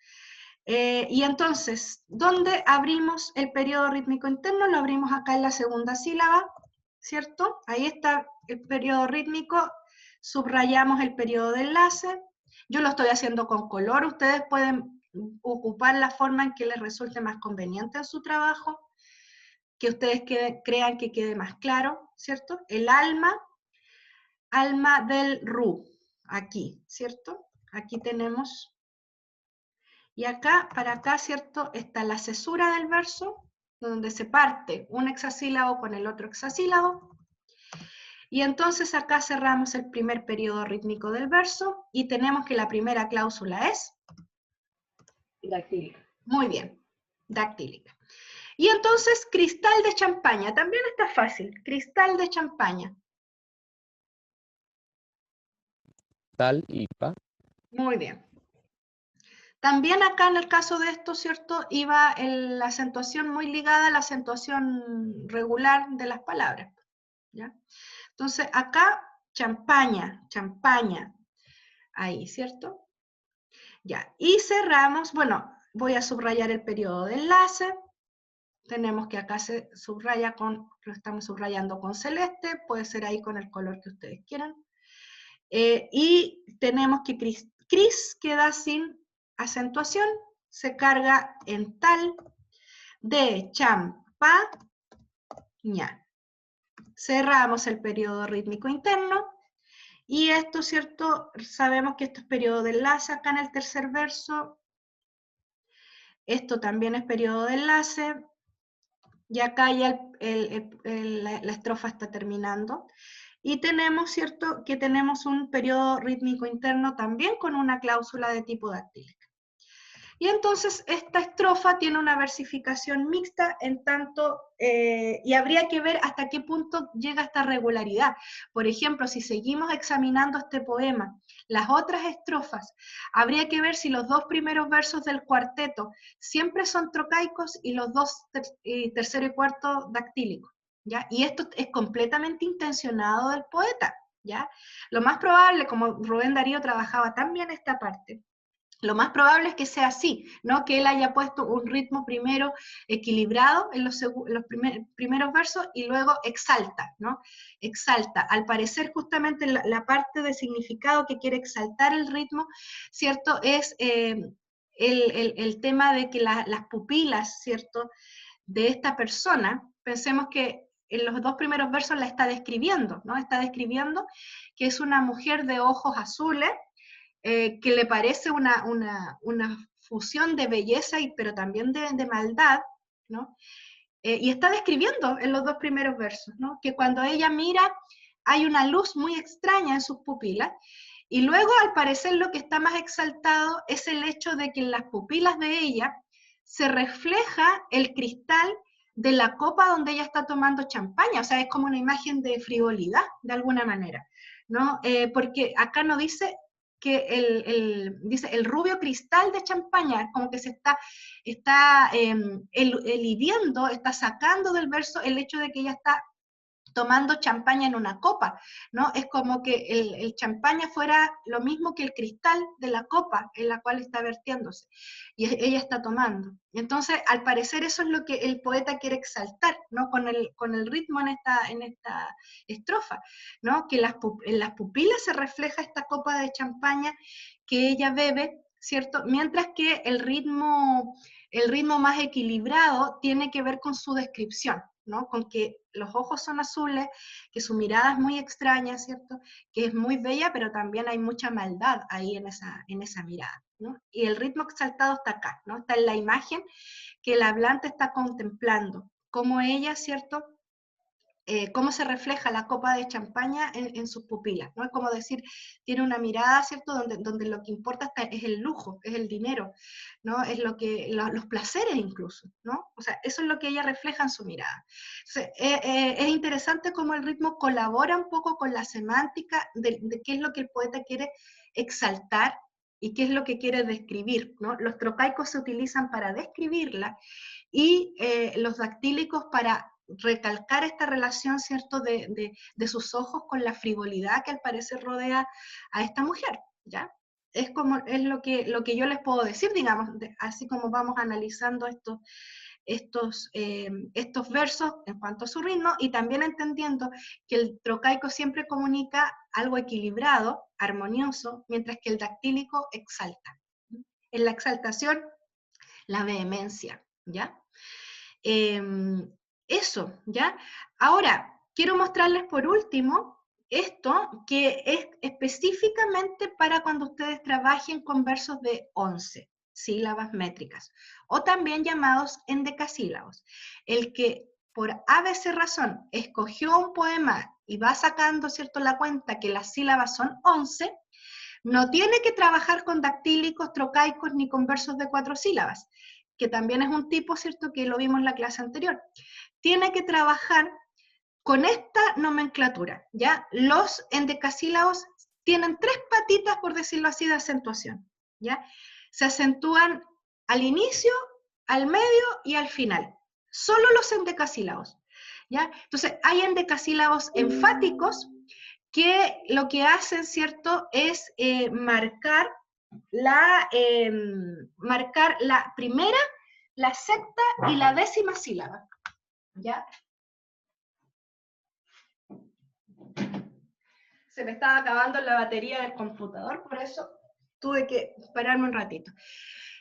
S1: Y entonces, ¿dónde abrimos el periodo rítmico interno? Lo abrimos acá en la segunda sílaba, ¿cierto? Ahí está el periodo rítmico, subrayamos el periodo de enlace. Yo lo estoy haciendo con color, ustedes pueden ocupar la forma en que les resulte más conveniente en su trabajo, que ustedes crean que quede más claro, ¿cierto? El alma del ru, aquí, ¿cierto? Aquí tenemos. Y acá, para acá, ¿cierto? Está la cesura del verso, donde se parte un hexasílabo con el otro hexasílabo. Y entonces acá cerramos el primer periodo rítmico del verso, y tenemos que la primera cláusula es...
S4: Dactílica.
S1: Muy bien, dactílica. Y entonces, cristal de champaña, también está fácil, cristal de champaña.
S3: Tal y pa.
S1: Muy bien. También acá en el caso de esto, ¿cierto? Iba la acentuación muy ligada a la acentuación regular de las palabras, ¿ya? Entonces acá, champaña, champaña, ahí, ¿cierto? Ya, y cerramos, bueno, voy a subrayar el periodo de enlace. Tenemos que acá se subraya lo estamos subrayando con celeste, puede ser ahí con el color que ustedes quieran. Y tenemos que cris queda sin acentuación, se carga en tal de champaña. Cerramos el periodo rítmico interno, y esto, ¿cierto? Sabemos que esto es periodo de enlace acá en el tercer verso, esto también es periodo de enlace, y acá ya la estrofa está terminando. Y tenemos, ¿cierto?, que tenemos un periodo rítmico interno también con una cláusula de tipo dactílica. Y entonces esta estrofa tiene una versificación mixta en tanto, y habría que ver hasta qué punto llega esta regularidad. Por ejemplo, si seguimos examinando este poema, las otras estrofas, habría que ver si los dos primeros versos del cuarteto siempre son trocaicos y los dos tercero y cuarto dactílicos, ¿ya? Y esto es completamente intencionado del poeta, ¿ya? Lo más probable, como Rubén Darío trabajaba tan bien esta parte, lo más probable es que sea así, ¿no? Que él haya puesto un ritmo primero equilibrado en los primeros versos y luego exalta, ¿no? Exalta. Al parecer justamente la parte de significado que quiere exaltar el ritmo, ¿cierto? Es el tema de que las pupilas, ¿cierto? De esta persona, pensemos que en los dos primeros versos la está describiendo, ¿no? Está describiendo que es una mujer de ojos azules, que le parece una fusión de belleza, pero también de maldad, ¿no? Y está describiendo en los dos primeros versos, ¿no? Que cuando ella mira hay una luz muy extraña en sus pupilas, y luego al parecer lo que está más exaltado es el hecho de que en las pupilas de ella se refleja el cristal de la copa donde ella está tomando champaña, o sea, es como una imagen de frivolidad, de alguna manera, ¿no? Porque acá no dice que dice el rubio cristal de champaña, como que se está elidiendo, está sacando del verso el hecho de que ella está tomando champaña en una copa, ¿no? Es como que el champaña fuera lo mismo que el cristal de la copa en la cual está vertiéndose, y ella está tomando. Entonces, al parecer eso es lo que el poeta quiere exaltar, ¿no? Con el ritmo en esta estrofa, ¿no? Que en las pupilas se refleja esta copa de champaña que ella bebe, ¿cierto? Mientras que el ritmo más equilibrado tiene que ver con su descripción, ¿no? Con que los ojos son azules, que su mirada es muy extraña, ¿cierto? Que es muy bella, pero también hay mucha maldad ahí en esa mirada, ¿no? Y el ritmo exaltado está acá, ¿no? Está en la imagen que el hablante está contemplando, como ella, ¿cierto? Cómo se refleja la copa de champaña en sus pupilas, ¿no? Es como decir, tiene una mirada, ¿cierto?, donde lo que importa es el lujo, es el dinero, ¿no? Es los placeres incluso, ¿no? O sea, eso es lo que ella refleja en su mirada. Entonces, es interesante cómo el ritmo colabora un poco con la semántica de qué es lo que el poeta quiere exaltar y qué es lo que quiere describir, ¿no? Los trocaicos se utilizan para describirla y los dactílicos para recalcar esta relación, ¿cierto?, de sus ojos con la frivolidad que al parecer rodea a esta mujer, ¿ya? Es lo que yo les puedo decir, digamos, así como vamos analizando estos versos en cuanto a su ritmo, y también entendiendo que el trocaico siempre comunica algo equilibrado, armonioso, mientras que el dactílico exalta. En la exaltación, la vehemencia, ¿ya? Eso, ¿ya? Ahora, quiero mostrarles por último esto, que es específicamente para cuando ustedes trabajen con versos de 11 sílabas métricas, o también llamados endecasílabos. El que por ABC razón escogió un poema y va sacando, ¿cierto?, la cuenta que las sílabas son 11, no tiene que trabajar con dactílicos, trocaicos, ni con versos de 4 sílabas, que también es un tipo, ¿cierto?, que lo vimos en la clase anterior. Tiene que trabajar con esta nomenclatura, ¿ya? Los endecasílabos tienen 3 patitas, por decirlo así, de acentuación, ¿ya? Se acentúan al inicio, al medio y al final. Solo los endecasílabos, ¿ya? Entonces, hay endecasílabos enfáticos que lo que hacen, ¿cierto?, es marcar la primera, la sexta y la 10ª sílaba, ¿ya? Se me estaba acabando la batería del computador, por eso tuve que pararme un ratito.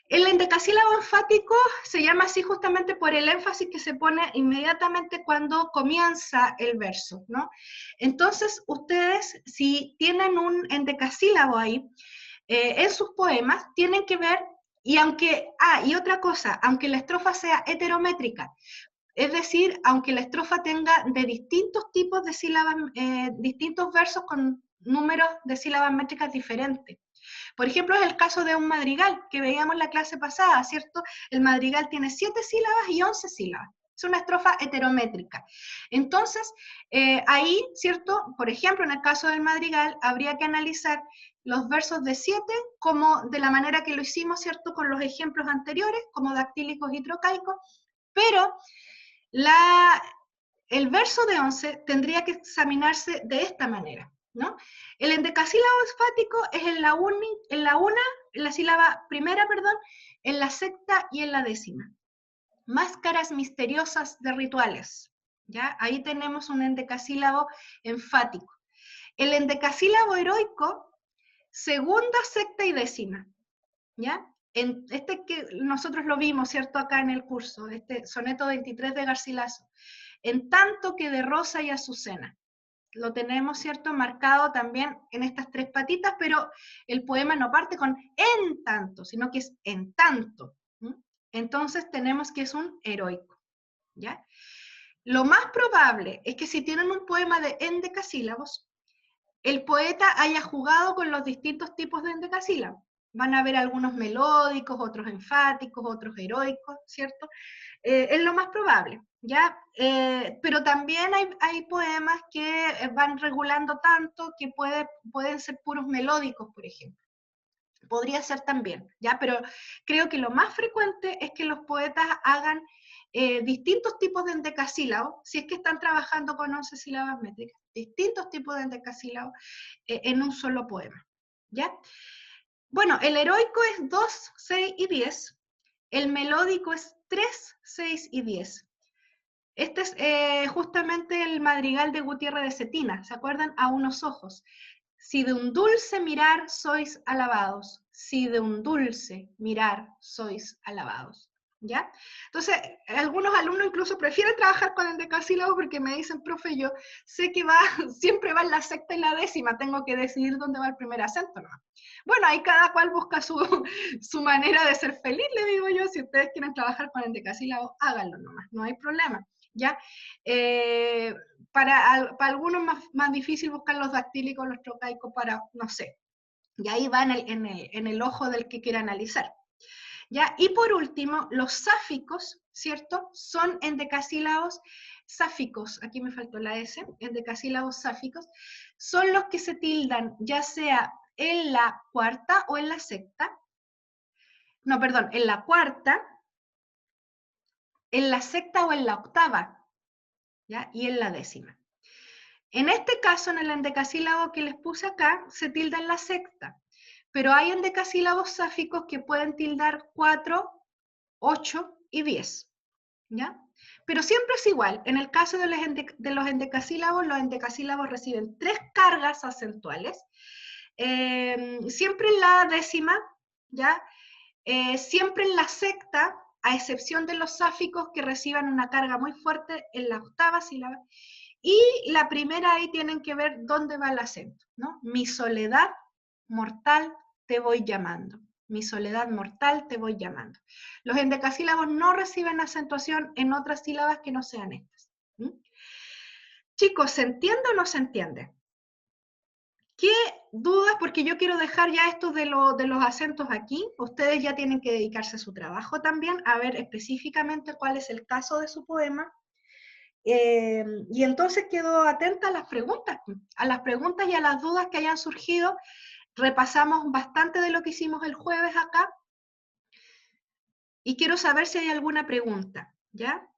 S1: El endecasílabo enfático se llama así justamente por el énfasis que se pone inmediatamente cuando comienza el verso, ¿no? Entonces, ustedes, si tienen un endecasílabo ahí, en sus poemas, tienen que ver, y otra cosa, aunque la estrofa sea heterométrica, es decir, aunque la estrofa tenga de distintos tipos de sílabas, distintos versos con números de sílabas métricas diferentes, Por ejemplo, es el caso de un madrigal, que veíamos en la clase pasada, ¿cierto? El madrigal tiene 7 sílabas y 11 sílabas. Es una estrofa heterométrica. Entonces, ahí, ¿cierto? Por ejemplo, en el caso del madrigal, habría que analizar los versos de 7 como de la manera que lo hicimos, ¿cierto? Con los ejemplos anteriores, como dactílicos y trocaicos, pero el verso de 11 tendría que examinarse de esta manera, ¿no? El endecasílabo esfático es en la sílaba primera, perdón, en la sexta y en la décima. Máscaras misteriosas de rituales, ¿ya? Ahí tenemos un endecasílabo enfático. El endecasílabo heroico, segunda, sexta y décima, ¿ya? En este que nosotros lo vimos, ¿cierto? Acá en el curso, este soneto 23 de Garcilaso. En tanto que de rosa y azucena. Lo tenemos, ¿cierto? Marcado también en estas 3 patitas, pero el poema no parte con en tanto, sino que es en tanto. Entonces tenemos que es un heroico, ¿ya? Lo más probable es que si tienen un poema de endecasílabos, el poeta haya jugado con los distintos tipos de endecasílabos. Van a haber algunos melódicos, otros enfáticos, otros heroicos, ¿cierto? Es lo más probable, ¿ya? Pero también hay poemas que van regulando tanto que pueden ser puros melódicos, por ejemplo. Podría ser también, ¿ya? Pero creo que lo más frecuente es que los poetas hagan distintos tipos de endecasílabos, si es que están trabajando con 11 sílabas métricas, distintos tipos de endecasílabos en un solo poema, ¿ya? Bueno, el heroico es 2, 6 y 10, el melódico es 3, 6 y 10. Este es justamente el madrigal de Gutiérrez de Cetina, ¿se acuerdan? A unos ojos. Si de un dulce mirar sois alabados, si de un dulce mirar sois alabados, ¿ya? Entonces, algunos alumnos incluso prefieren trabajar con el decasílabo porque me dicen, profe, yo sé que siempre va en la sexta y la décima, tengo que decidir dónde va el primer acento, ¿no? Bueno, ahí cada cual busca su manera de ser feliz, le digo yo. Si ustedes quieren trabajar con el decasílabo, háganlo nomás, no hay problema, ¿ya? Para algunos es más difícil buscar los dactílicos, los trocaicos, para, no sé, y ahí va en el ojo del que quiera analizar. ¿Ya? Y por último, los sáficos, ¿cierto? Son endecasílabos sáficos, aquí me faltó la S, endecasílabos sáficos, son los que se tildan ya sea en la cuarta o en la sexta, no, perdón, en la cuarta, en la sexta o en la octava, ¿ya? Y en la décima. En este caso, en el endecasílabo que les puse acá, se tilda en la sexta, pero hay endecasílabos sáficos que pueden tildar 4, 8 y 10, ¿ya? Pero siempre es igual. En el caso de los endecasílabos reciben 3 cargas acentuales, siempre en la décima, ¿ya? Siempre en la sexta, a excepción de los sáficos que reciban una carga muy fuerte en la octava sílaba, y la primera ahí tienen que ver dónde va el acento, ¿no? Mi soledad mortal te voy llamando. Mi soledad mortal te voy llamando. Los endecasílabos no reciben acentuación en otras sílabas que no sean estas. Chicos, ¿se entiende o no se entiende? ¿Qué dudas? Porque yo quiero dejar ya esto de los acentos aquí. Ustedes ya tienen que dedicarse a su trabajo también, a ver específicamente cuál es el caso de su poema. Y entonces quedo atenta a las preguntas y a las dudas que hayan surgido. Repasamos bastante de lo que hicimos el jueves acá. Y quiero saber si hay alguna pregunta, ¿ya?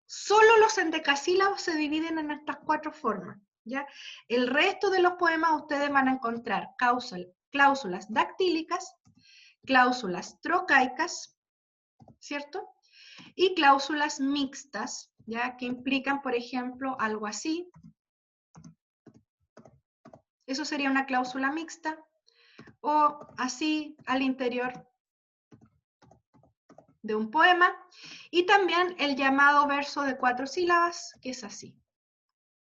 S1: Solo los endecasílabos se dividen en estas 4 formas, ¿ya? El resto de los poemas ustedes van a encontrar cláusulas dactílicas, cláusulas trocaicas, ¿cierto? Y cláusulas mixtas, ¿ya? Que implican, por ejemplo, algo así. Eso sería una cláusula mixta. O así al interior de un poema, y también el llamado verso de 4 sílabas, que es así,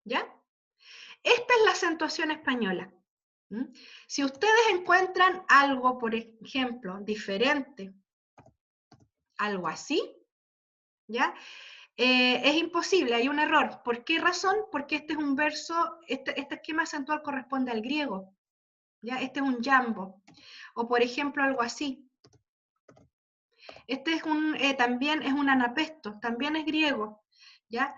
S1: ¿ya? Esta es la acentuación española. Si ustedes encuentran algo, por ejemplo, diferente, algo así, ¿ya? Es imposible, hay un error. ¿Por qué razón? Porque este es un verso, este esquema acentual corresponde al griego, ¿ya? Este es un jambo. O por ejemplo algo así. Este es también es un anapesto, también es griego, ¿ya?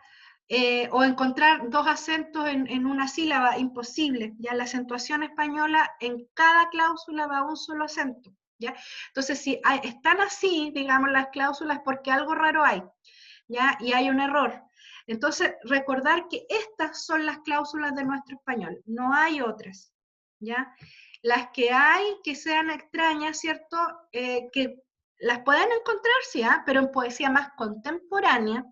S1: O encontrar dos acentos en una sílaba, imposible, ¿ya? La acentuación española, en cada cláusula va un solo acento, ¿ya? Entonces, si están así, digamos, las cláusulas, porque algo raro hay, ¿ya? Y hay un error. Entonces, recordar que estas son las cláusulas de nuestro español, no hay otras, ¿ya? Las que hay que sean extrañas, ¿cierto? Que las pueden encontrar, sí, pero en poesía más contemporánea,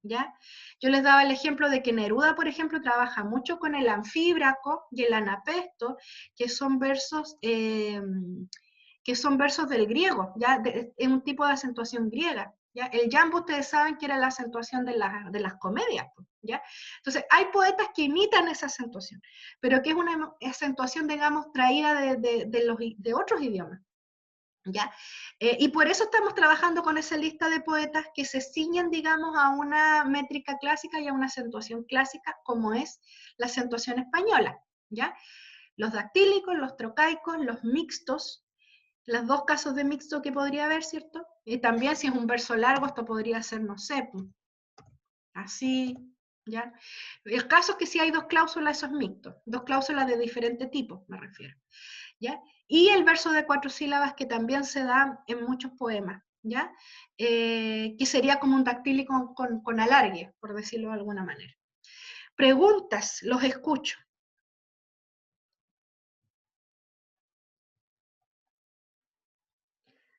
S1: ¿ya? Yo les daba el ejemplo de que Neruda, por ejemplo, trabaja mucho con el anfíbraco y el anapesto, que son versos del griego, ¿ya? Es un tipo de acentuación griega, ¿ya? El jambo, ustedes saben que era la acentuación de las comedias, ¿ya? Entonces, hay poetas que imitan esa acentuación, pero que es una acentuación, digamos, traída de otros idiomas, ¿ya? Y por eso estamos trabajando con esa lista de poetas que se ciñen, digamos, a una métrica clásica y a una acentuación clásica, como es la acentuación española, ¿ya? Los dactílicos, los trocaicos, los mixtos, los dos casos de mixto que podría haber, ¿cierto? Y también si es un verso largo, esto podría ser, no sé, así, ¿ya? El caso es que si hay dos cláusulas, eso es mixto, dos cláusulas de diferente tipo, me refiero, ¿ya? Y el verso de 4 sílabas que también se da en muchos poemas, ¿ya? Que sería como un dactílico con alargue, por decirlo de alguna manera. Preguntas, los escucho.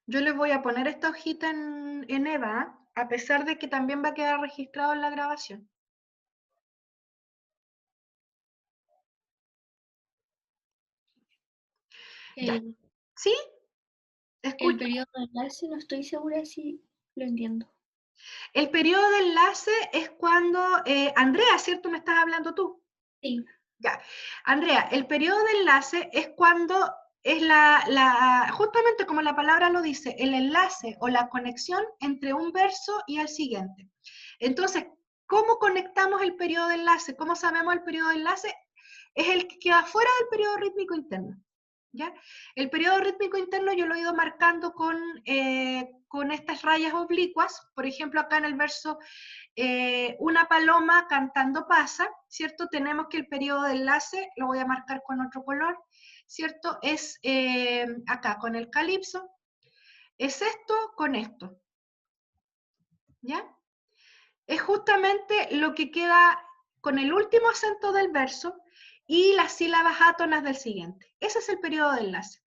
S1: Yo les voy a poner esta hojita en EVA, a pesar de que también va a quedar registrado en la grabación. Ya. ¿Sí?
S2: El
S1: Escucho.
S2: periodo de enlace no estoy segura si lo entiendo.
S1: El periodo de enlace es cuando, Andrea, ¿cierto? ¿Me estás hablando tú?
S2: Sí.
S1: Ya. Andrea, el periodo de enlace es cuando es justamente como la palabra lo dice, el enlace o la conexión entre un verso y el siguiente. Entonces, ¿cómo conectamos el periodo de enlace? ¿Cómo sabemos el periodo de enlace? Es el que queda fuera del periodo rítmico interno, ¿ya? El periodo rítmico interno yo lo he ido marcando con estas rayas oblicuas, por ejemplo, acá en el verso una paloma cantando pasa, ¿cierto? Tenemos que el periodo de enlace, lo voy a marcar con otro color, ¿cierto? Es acá con el calipso, es esto con esto, ¿ya? Es justamente lo que queda con el último acento del verso y las sílabas átonas del siguiente. Ese es el periodo de enlace.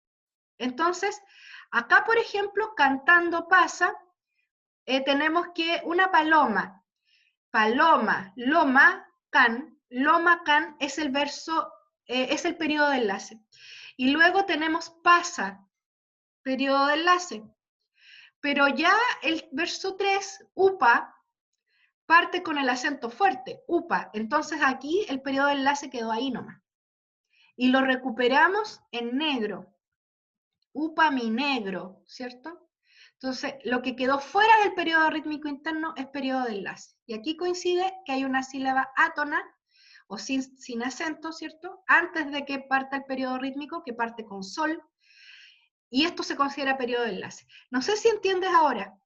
S1: Entonces, acá, por ejemplo, cantando pasa, tenemos que una paloma, loma, can es el verso, es el periodo de enlace. Y luego tenemos pasa, periodo de enlace. Pero ya el verso 3, upa, parte con el acento fuerte, upa. Entonces aquí el periodo de enlace quedó ahí nomás. Y lo recuperamos en negro. Upa mi negro, ¿cierto? Entonces, lo que quedó fuera del periodo rítmico interno es periodo de enlace. Y aquí coincide que hay una sílaba átona o sin acento, ¿cierto? Antes de que parta el periodo rítmico, que parte con sol. Y esto se considera periodo de enlace. No sé si entiendes ahora.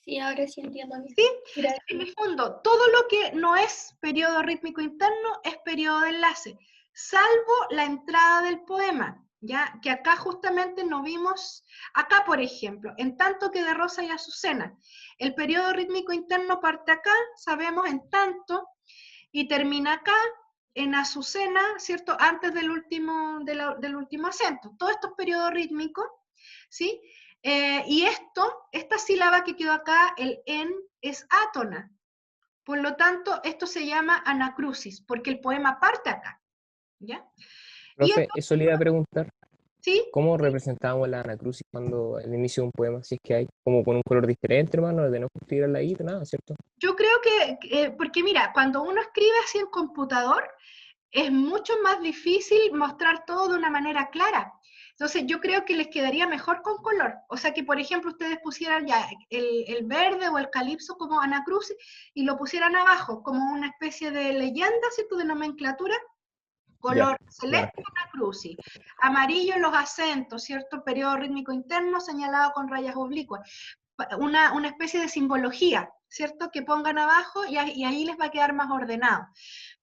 S2: Sí, ahora sí entiendo bien.
S1: ¿Sí?
S2: Gracias.
S1: En el fondo, todo lo que no es periodo rítmico interno es periodo de enlace, salvo la entrada del poema, ¿ya? Que acá justamente no vimos, acá por ejemplo, en tanto que de Rosa y Azucena, el periodo rítmico interno parte acá, sabemos en tanto, y termina acá, en Azucena, ¿cierto? Antes del último acento. Todo esto es periodo rítmico, ¿sí? Y esta sílaba que quedó acá, el en, es átona. Por lo tanto, esto se llama anacrusis, porque el poema parte acá, ¿ya? Y
S3: Profe,
S1: esto,
S3: eso le iba a preguntar,
S1: ¿sí?
S3: ¿cómo representamos la anacrusis cuando el inicio de un poema, si es que hay, como con un color diferente, hermano, no tenemos que escribir la I, nada, ¿cierto?
S1: Yo creo que, porque mira, cuando uno escribe así en computador, es mucho más difícil mostrar todo de una manera clara. Entonces yo creo que les quedaría mejor con color. O sea que, por ejemplo, ustedes pusieran ya el verde o el calipso como anacrusis y lo pusieran abajo como una especie de leyenda, ¿cierto? De nomenclatura, Color
S3: claro.
S1: celeste, anacrusis. Amarillo, los acentos, ¿cierto? Periodo rítmico interno señalado con rayas oblicuas. Una especie de simbología, ¿cierto? Que pongan abajo y ahí les va a quedar más ordenado.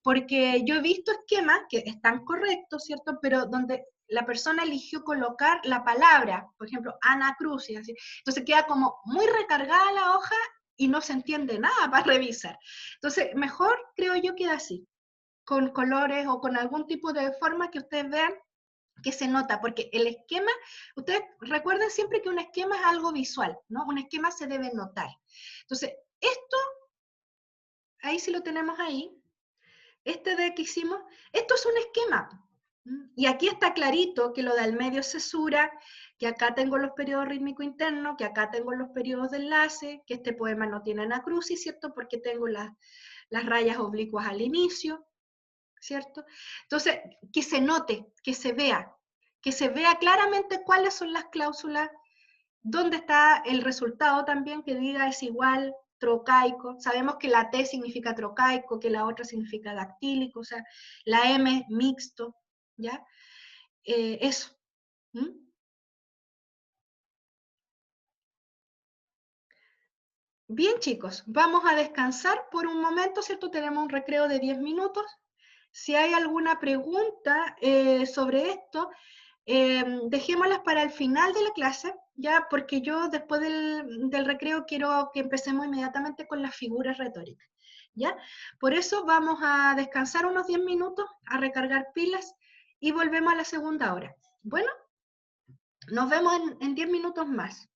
S1: Porque yo he visto esquemas que están correctos, ¿cierto? Pero donde la persona eligió colocar la palabra, por ejemplo, anacrusis, así. Entonces queda como muy recargada la hoja y no se entiende nada para revisar. Entonces, mejor creo yo que así, con colores o con algún tipo de forma que ustedes vean que se nota, porque el esquema, ustedes recuerden siempre que un esquema es algo visual, ¿no? Un esquema se debe notar. Entonces, esto, ahí sí lo tenemos ahí, este de que hicimos, esto es un esquema. Y aquí está clarito que lo del medio es cesura, que acá tengo los periodos rítmico internos, que acá tengo los periodos de enlace, que este poema no tiene anacrusis, ¿cierto? Porque tengo las rayas oblicuas al inicio, ¿cierto? Entonces, que se note, que se vea claramente cuáles son las cláusulas, dónde está el resultado también, que diga es igual, trocaico. Sabemos que la T significa trocaico, que la otra significa dactílico, o sea, la M mixto, ¿ya? Eso. ¿Mm? Bien, chicos, vamos a descansar por un momento, ¿cierto? Tenemos un recreo de 10 minutos. Si hay alguna pregunta sobre esto, dejémoslas para el final de la clase, ya, porque yo después del recreo quiero que empecemos inmediatamente con las figuras retóricas, ¿ya? Por eso vamos a descansar unos 10 minutos, a recargar pilas y volvemos a la segunda hora. Bueno, nos vemos en 10 minutos más.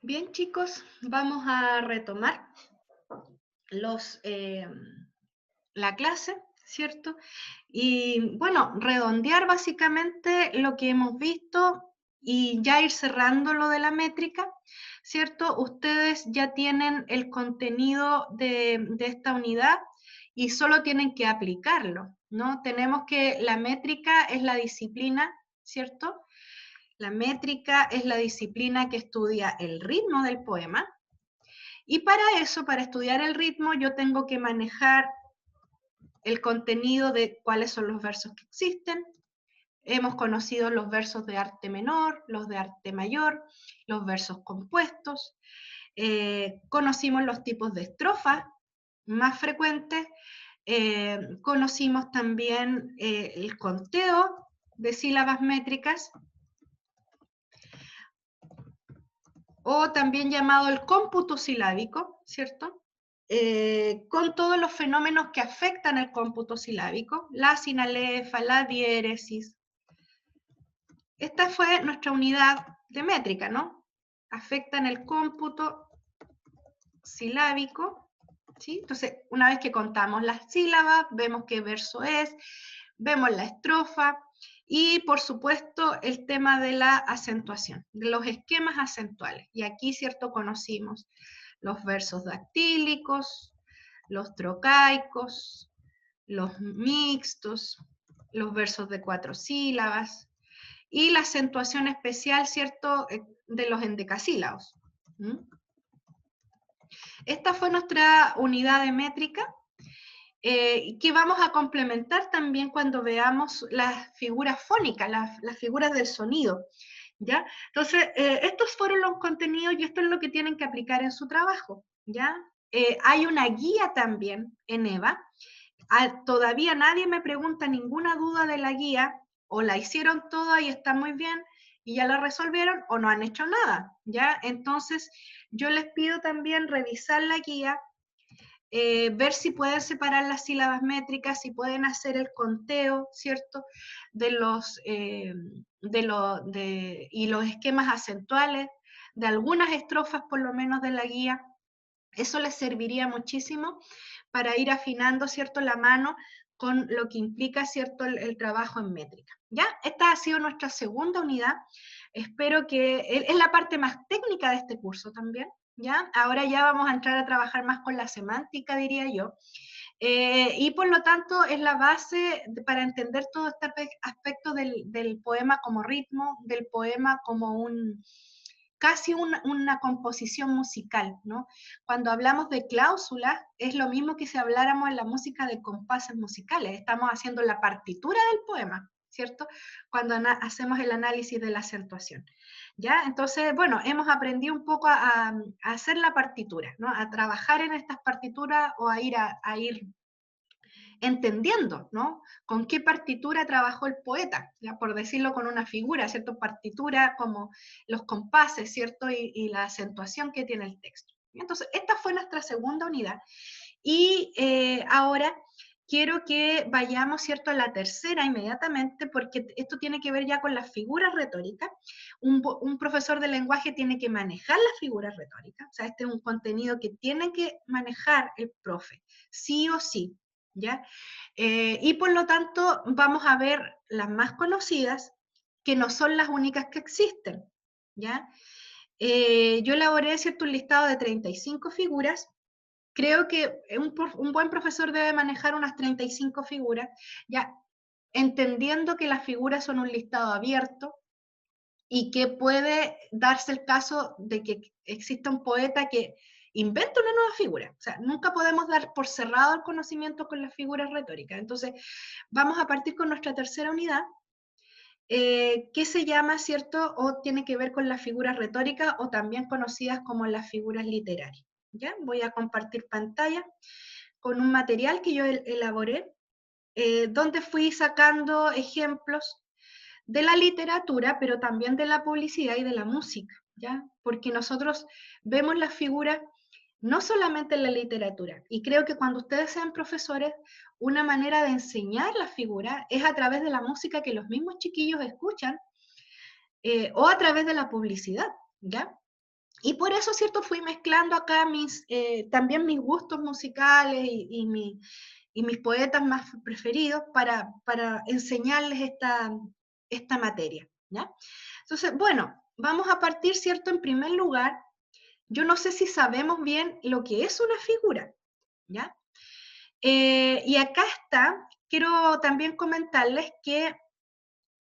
S1: Bien, chicos, vamos a retomar la clase, ¿cierto? Y bueno, redondear básicamente lo que hemos visto y ya ir cerrando lo de la métrica, ¿cierto? Ustedes ya tienen el contenido de esta unidad y solo tienen que aplicarlo, ¿no? Tenemos que la métrica es la disciplina, ¿cierto? La métrica es la disciplina que estudia el ritmo del poema. Y para eso, para estudiar el ritmo, yo tengo que manejar el contenido de cuáles son los versos que existen. Hemos conocido los versos de arte menor, los de arte mayor, los versos compuestos. Conocimos los tipos de estrofas más frecuentes. Conocimos también el conteo de sílabas métricas, o también llamado el cómputo silábico, ¿cierto? Con todos los fenómenos que afectan el cómputo silábico, la sinalefa, la diéresis. Esta fue nuestra unidad de métrica, ¿no? Afectan el cómputo silábico, ¿sí? Entonces, una vez que contamos las sílabas, vemos qué verso es, vemos la estrofa, y por supuesto el tema de la acentuación, de los esquemas acentuales. Y aquí, ¿cierto? Conocimos los versos dactílicos, los trocaicos, los mixtos, los versos de 4 sílabas, y la acentuación especial, ¿cierto? De los endecasílabos. ¿Mm? Esta fue nuestra unidad de métrica, que vamos a complementar también cuando veamos las figuras fónicas, las figuras del sonido, ¿ya? Entonces, estos fueron los contenidos y esto es lo que tienen que aplicar en su trabajo, ¿ya? Hay una guía también en EVA. Todavía nadie me pregunta ninguna duda de la guía, o la hicieron toda y está muy bien, y ya la resolvieron, o no han hecho nada, ¿ya? Entonces, yo les pido también revisar la guía, ver si pueden separar las sílabas métricas, si pueden hacer el conteo, ¿cierto? De los, y los esquemas acentuales, de algunas estrofas por lo menos de la guía. Eso les serviría muchísimo para ir afinando, ¿cierto?, la mano con lo que implica, ¿cierto?, el trabajo en métrica. ¿Ya? Esta ha sido nuestra segunda unidad. Espero que es la parte más técnica de este curso también, ¿ya? Ahora ya vamos a entrar a trabajar más con la semántica, diría yo. Y por lo tanto es la base para entender todo este aspecto del poema como ritmo, del poema como casi una composición musical, ¿no? Cuando hablamos de cláusulas, es lo mismo que si habláramos en la música de compases musicales. Estamos haciendo la partitura del poema, ¿cierto? Cuando hacemos el análisis de la acentuación, ¿ya? Entonces, bueno, hemos aprendido un poco a hacer la partitura, ¿no? A trabajar en estas partituras, o a ir entendiendo, ¿no? Con qué partitura trabajó el poeta, ¿ya? Por decirlo con una figura, ¿cierto? Partitura como los compases, ¿cierto? Y la acentuación que tiene el texto. Entonces, esta fue nuestra segunda unidad. Y ahora quiero que vayamos, ¿cierto?, a la tercera inmediatamente, porque esto tiene que ver ya con las figuras retóricas. Un profesor de lenguaje tiene que manejar las figuras retóricas, o sea, este es un contenido que tiene que manejar el profe, sí o sí, ¿ya? Y por lo tanto vamos a ver las más conocidas, que no son las únicas que existen, ¿ya? Yo elaboré, ¿cierto?, un listado de 35 figuras. Creo que un buen profesor debe manejar unas 35 figuras, ya entendiendo que las figuras son un listado abierto y que puede darse el caso de que exista un poeta que inventa una nueva figura. O sea, nunca podemos dar por cerrado el conocimiento con las figuras retóricas. Entonces, vamos a partir con nuestra tercera unidad, que se llama, ¿cierto?, o tiene que ver con las figuras retóricas, o también conocidas como las figuras literarias. ¿Ya? Voy a compartir pantalla con un material que yo elaboré, donde fui sacando ejemplos de la literatura, pero también de la publicidad y de la música, ¿ya? Porque nosotros vemos las figuras no solamente en la literatura, y creo que cuando ustedes sean profesores, una manera de enseñar las figuras es a través de la música que los mismos chiquillos escuchan, o a través de la publicidad, ¿ya? Y por eso, ¿cierto? Fui mezclando acá también mis gustos musicales y mis poetas más preferidos para enseñarles esta materia, ¿ya? Entonces, bueno, vamos a partir, ¿cierto? En primer lugar, yo no sé si sabemos bien lo que es una figura, ¿ya? Y acá está, quiero también comentarles que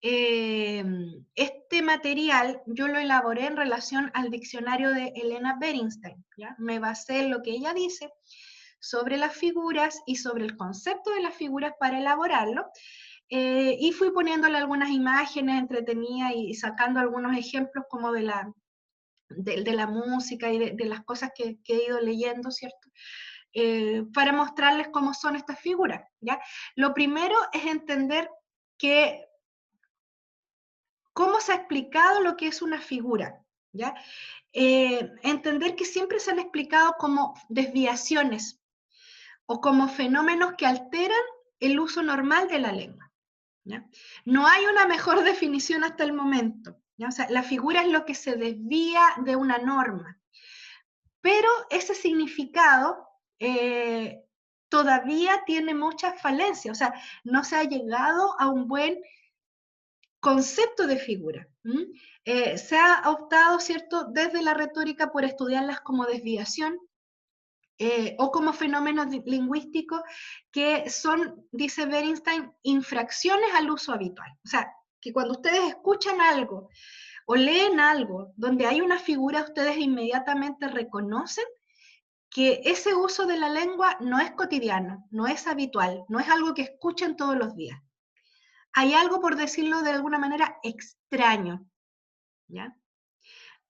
S1: este material yo lo elaboré en relación al diccionario de Elena Bernstein, ¿ya? Me basé en lo que ella dice sobre las figuras y sobre el concepto de las figuras para elaborarlo, y fui poniéndole algunas imágenes entretenidas y sacando algunos ejemplos como de la música y de las cosas que he ido leyendo, ¿cierto? Para mostrarles cómo son estas figuras, ¿ya? Lo primero es entender cómo se ha explicado lo que es una figura, ¿ya? Entender que siempre se han explicado como desviaciones o como fenómenos que alteran el uso normal de la lengua, ¿ya? No hay una mejor definición hasta el momento, ¿ya? O sea, la figura es lo que se desvía de una norma, pero ese significado todavía tiene muchas falencias, o sea, no se ha llegado a un buen concepto de figura. Se ha optado, ¿cierto?, desde la retórica por estudiarlas como desviación o como fenómenos lingüísticos que son, dice Bernstein, infracciones al uso habitual. O sea, que cuando ustedes escuchan algo o leen algo donde hay una figura, ustedes inmediatamente reconocen que ese uso de la lengua no es cotidiano, no es habitual, no es algo que escuchen todos los días. Hay algo, por decirlo de alguna manera, extraño, ¿ya?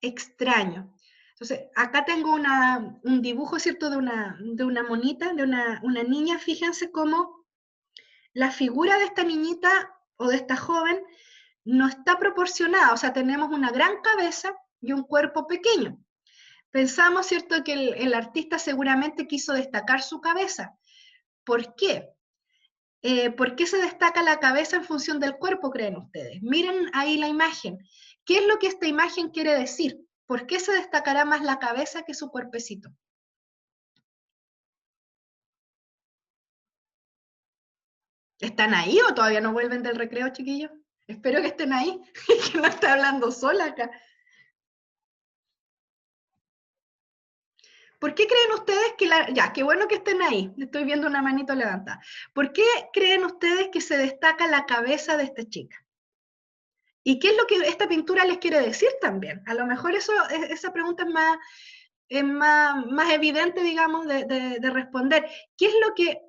S1: Extraño. Entonces, acá tengo un dibujo, ¿cierto?, de una monita, de una niña. Fíjense cómo la figura de esta niñita o de esta joven no está proporcionada. O sea, tenemos una gran cabeza y un cuerpo pequeño. Pensamos, ¿cierto?, que el artista seguramente quiso destacar su cabeza. ¿Por qué? ¿Por qué se destaca la cabeza en función del cuerpo, creen ustedes? Miren ahí la imagen. ¿Qué es lo que esta imagen quiere decir? ¿Por qué se destacará más la cabeza que su cuerpecito? ¿Están ahí o todavía no vuelven del recreo, chiquillos? Espero que estén ahí, que no está hablando sola acá. ¿Por qué creen ustedes que ya, qué bueno que estén ahí, estoy viendo una manito levantada. ¿Por qué creen ustedes que se destaca la cabeza de esta chica? ¿Y qué es lo que esta pintura les quiere decir también? A lo mejor esa pregunta es más evidente, digamos, de responder. ¿Qué es lo que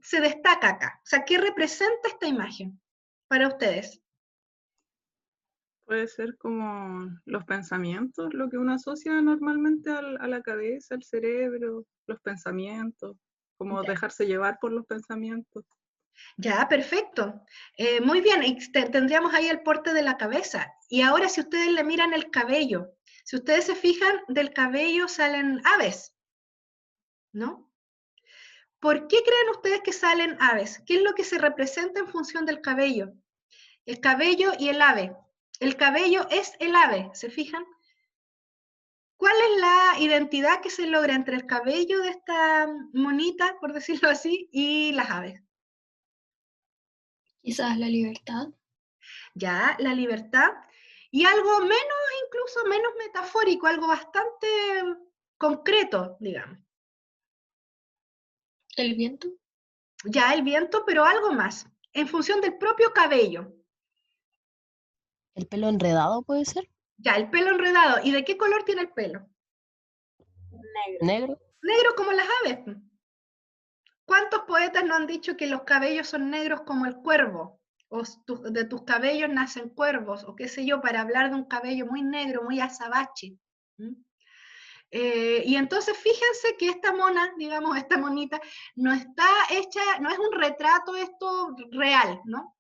S1: se destaca acá? O sea, ¿qué representa esta imagen para ustedes?
S5: Puede ser como los pensamientos, lo que uno asocia normalmente a la cabeza, al cerebro, los pensamientos, como
S1: Ya.
S5: dejarse llevar por los pensamientos.
S1: Ya, perfecto. Muy bien, y tendríamos ahí el porte de la cabeza. Y ahora si ustedes le miran el cabello, si ustedes se fijan, del cabello salen aves, ¿no? ¿Por qué creen ustedes que salen aves? ¿Qué es lo que se representa en función del cabello? El cabello y el ave. El cabello es el ave, ¿se fijan? ¿Cuál es la identidad que se logra entre el cabello de esta monita, por decirlo así, y las aves?
S2: Quizás la libertad.
S1: Ya, la libertad. Y algo menos, incluso menos metafórico, algo bastante concreto, digamos.
S2: El viento.
S1: Ya, el viento, pero algo más, en función del propio cabello.
S6: ¿El pelo enredado puede ser?
S1: Ya, el pelo enredado. ¿Y de qué color tiene el pelo?
S6: ¿Negro?
S1: Negro como las aves. ¿Cuántos poetas nos han dicho que los cabellos son negros como el cuervo? O de tus cabellos nacen cuervos, o qué sé yo, para hablar de un cabello muy negro, muy azabache. Y entonces fíjense que esta mona, digamos, esta monita, no está hecha, no es un retrato esto real, ¿no?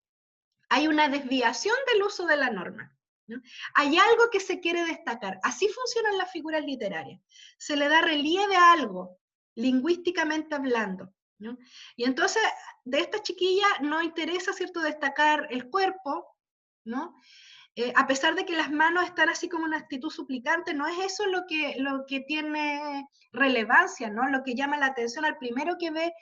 S1: Hay una desviación del uso de la norma, ¿no? Hay algo que se quiere destacar. Así funcionan las figuras literarias. Se le da relieve a algo, lingüísticamente hablando, ¿no? Y entonces, de esta chiquilla no interesa, ¿cierto?, destacar el cuerpo, ¿no? a pesar de que las manos están así como una actitud suplicante, no es eso lo que tiene relevancia, ¿no? Lo que llama la atención al primero que ve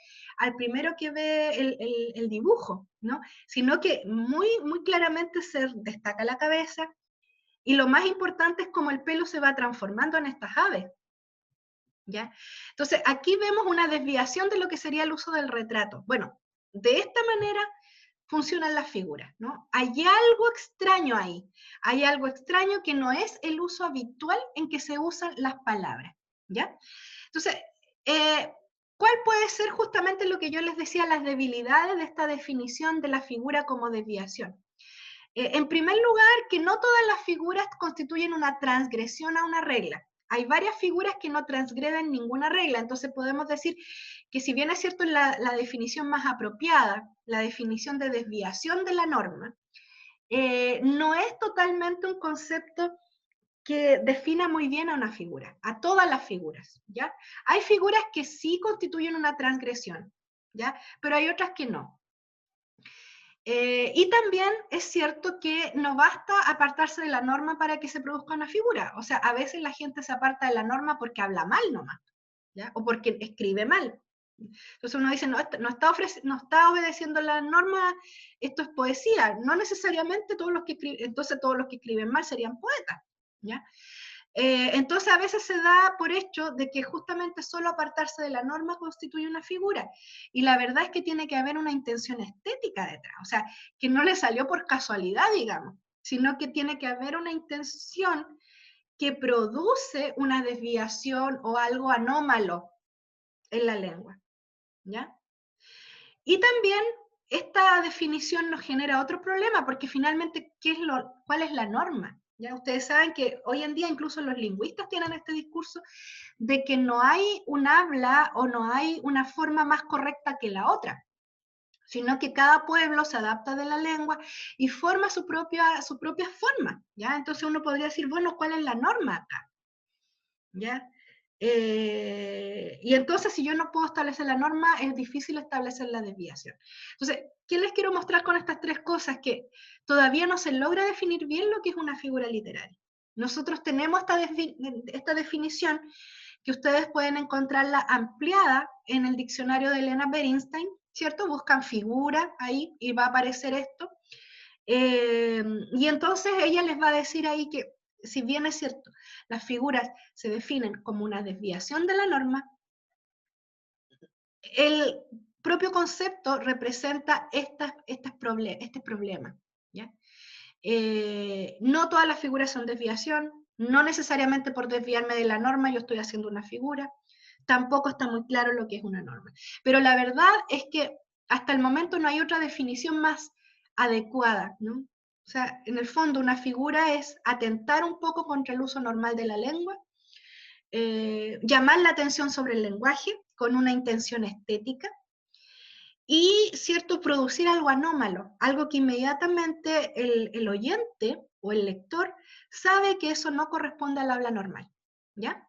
S1: el dibujo, ¿no? Sino que muy, muy claramente se destaca la cabeza, y lo más importante es cómo el pelo se va transformando en estas aves, ¿ya? Entonces, aquí vemos una desviación de lo que sería el uso del retrato. Bueno, de esta manera funcionan las figuras, ¿no? Hay algo extraño ahí, hay algo extraño que no es el uso habitual en que se usan las palabras, ¿ya? Entonces, ¿cuál puede ser justamente lo que yo les decía, las debilidades de esta definición de la figura como desviación? En primer lugar, que no todas las figuras constituyen una transgresión a una regla. Hay varias figuras que no transgreden ninguna regla, entonces podemos decir que si bien es cierto la definición más apropiada, la definición de desviación de la norma, no es totalmente un concepto que defina muy bien a una figura, a todas las figuras, ¿ya? Hay figuras que sí constituyen una transgresión, ¿ya? Pero hay otras que no. Y también es cierto que no basta apartarse de la norma para que se produzca una figura. O sea, a veces la gente se aparta de la norma porque habla mal nomás, ¿ya? O porque escribe mal. Entonces uno dice, no está obedeciendo la norma, esto es poesía. No necesariamente todos los que escriben mal serían poetas, ¿ya? Entonces a veces se da por hecho de que justamente solo apartarse de la norma constituye una figura, y la verdad es que tiene que haber una intención estética detrás, o sea, que no le salió por casualidad, digamos, sino que tiene que haber una intención que produce una desviación o algo anómalo en la lengua, ¿ya? Y también esta definición nos genera otro problema, porque finalmente, ¿cuál es la norma? ¿Ya? Ustedes saben que hoy en día incluso los lingüistas tienen este discurso de que no hay un habla o no hay una forma más correcta que la otra, sino que cada pueblo se adapta de la lengua y forma su propia forma, ¿ya? Entonces uno podría decir, bueno, ¿cuál es la norma acá? ¿Ya? Y entonces, si yo no puedo establecer la norma, es difícil establecer la desviación. Entonces, ¿qué les quiero mostrar con estas tres cosas? Que todavía no se logra definir bien lo que es una figura literaria. Nosotros tenemos esta definición que ustedes pueden encontrarla ampliada en el diccionario de Elena Bernstein, ¿cierto? Buscan figura ahí y va a aparecer esto. Y entonces ella les va a decir ahí que, si bien es cierto, las figuras se definen como una desviación de la norma, el propio concepto representa este problema, ¿ya? No todas las figuras son desviación, no necesariamente por desviarme de la norma yo estoy haciendo una figura, tampoco está muy claro lo que es una norma. Pero la verdad es que hasta el momento no hay otra definición más adecuada, ¿no? O sea, en el fondo una figura es atentar un poco contra el uso normal de la lengua, llamar la atención sobre el lenguaje con una intención estética y, cierto, producir algo anómalo, algo que inmediatamente el oyente o el lector sabe que eso no corresponde al habla normal, ¿ya?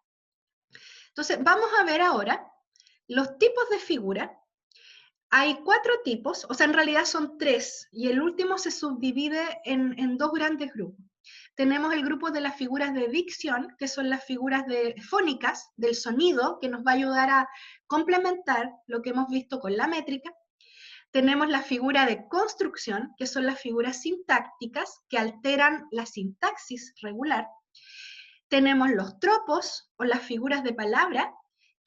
S1: Entonces, vamos a ver ahora los tipos de figura. Hay 4 tipos, o sea, en realidad son 3, y el último se subdivide en 2 grandes grupos. Tenemos el grupo de las figuras de dicción, que son las figuras fónicas del sonido, que nos va a ayudar a complementar lo que hemos visto con la métrica. Tenemos la figura de construcción, que son las figuras sintácticas, que alteran la sintaxis regular. Tenemos los tropos, o las figuras de palabra,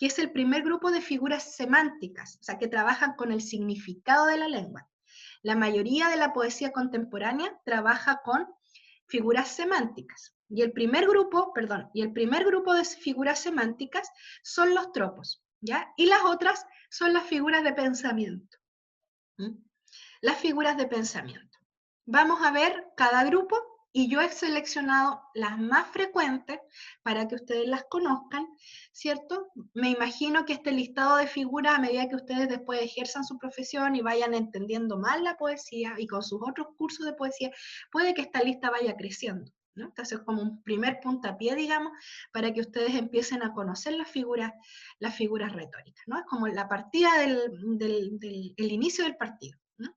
S1: que es el primer grupo de figuras semánticas, o sea, que trabajan con el significado de la lengua. La mayoría de la poesía contemporánea trabaja con figuras semánticas. Y el primer grupo de figuras semánticas son los tropos, ¿ya? Y las otras son las figuras de pensamiento. Las figuras de pensamiento. Vamos a ver cada grupo, y yo he seleccionado las más frecuentes para que ustedes las conozcan, ¿cierto? Me imagino que este listado de figuras, a medida que ustedes después ejerzan su profesión y vayan entendiendo más la poesía y con sus otros cursos de poesía, puede que esta lista vaya creciendo, ¿no? Entonces, como un primer puntapié, digamos, para que ustedes empiecen a conocer las figuras retóricas, ¿no? Es como la partida el inicio del partido, ¿no?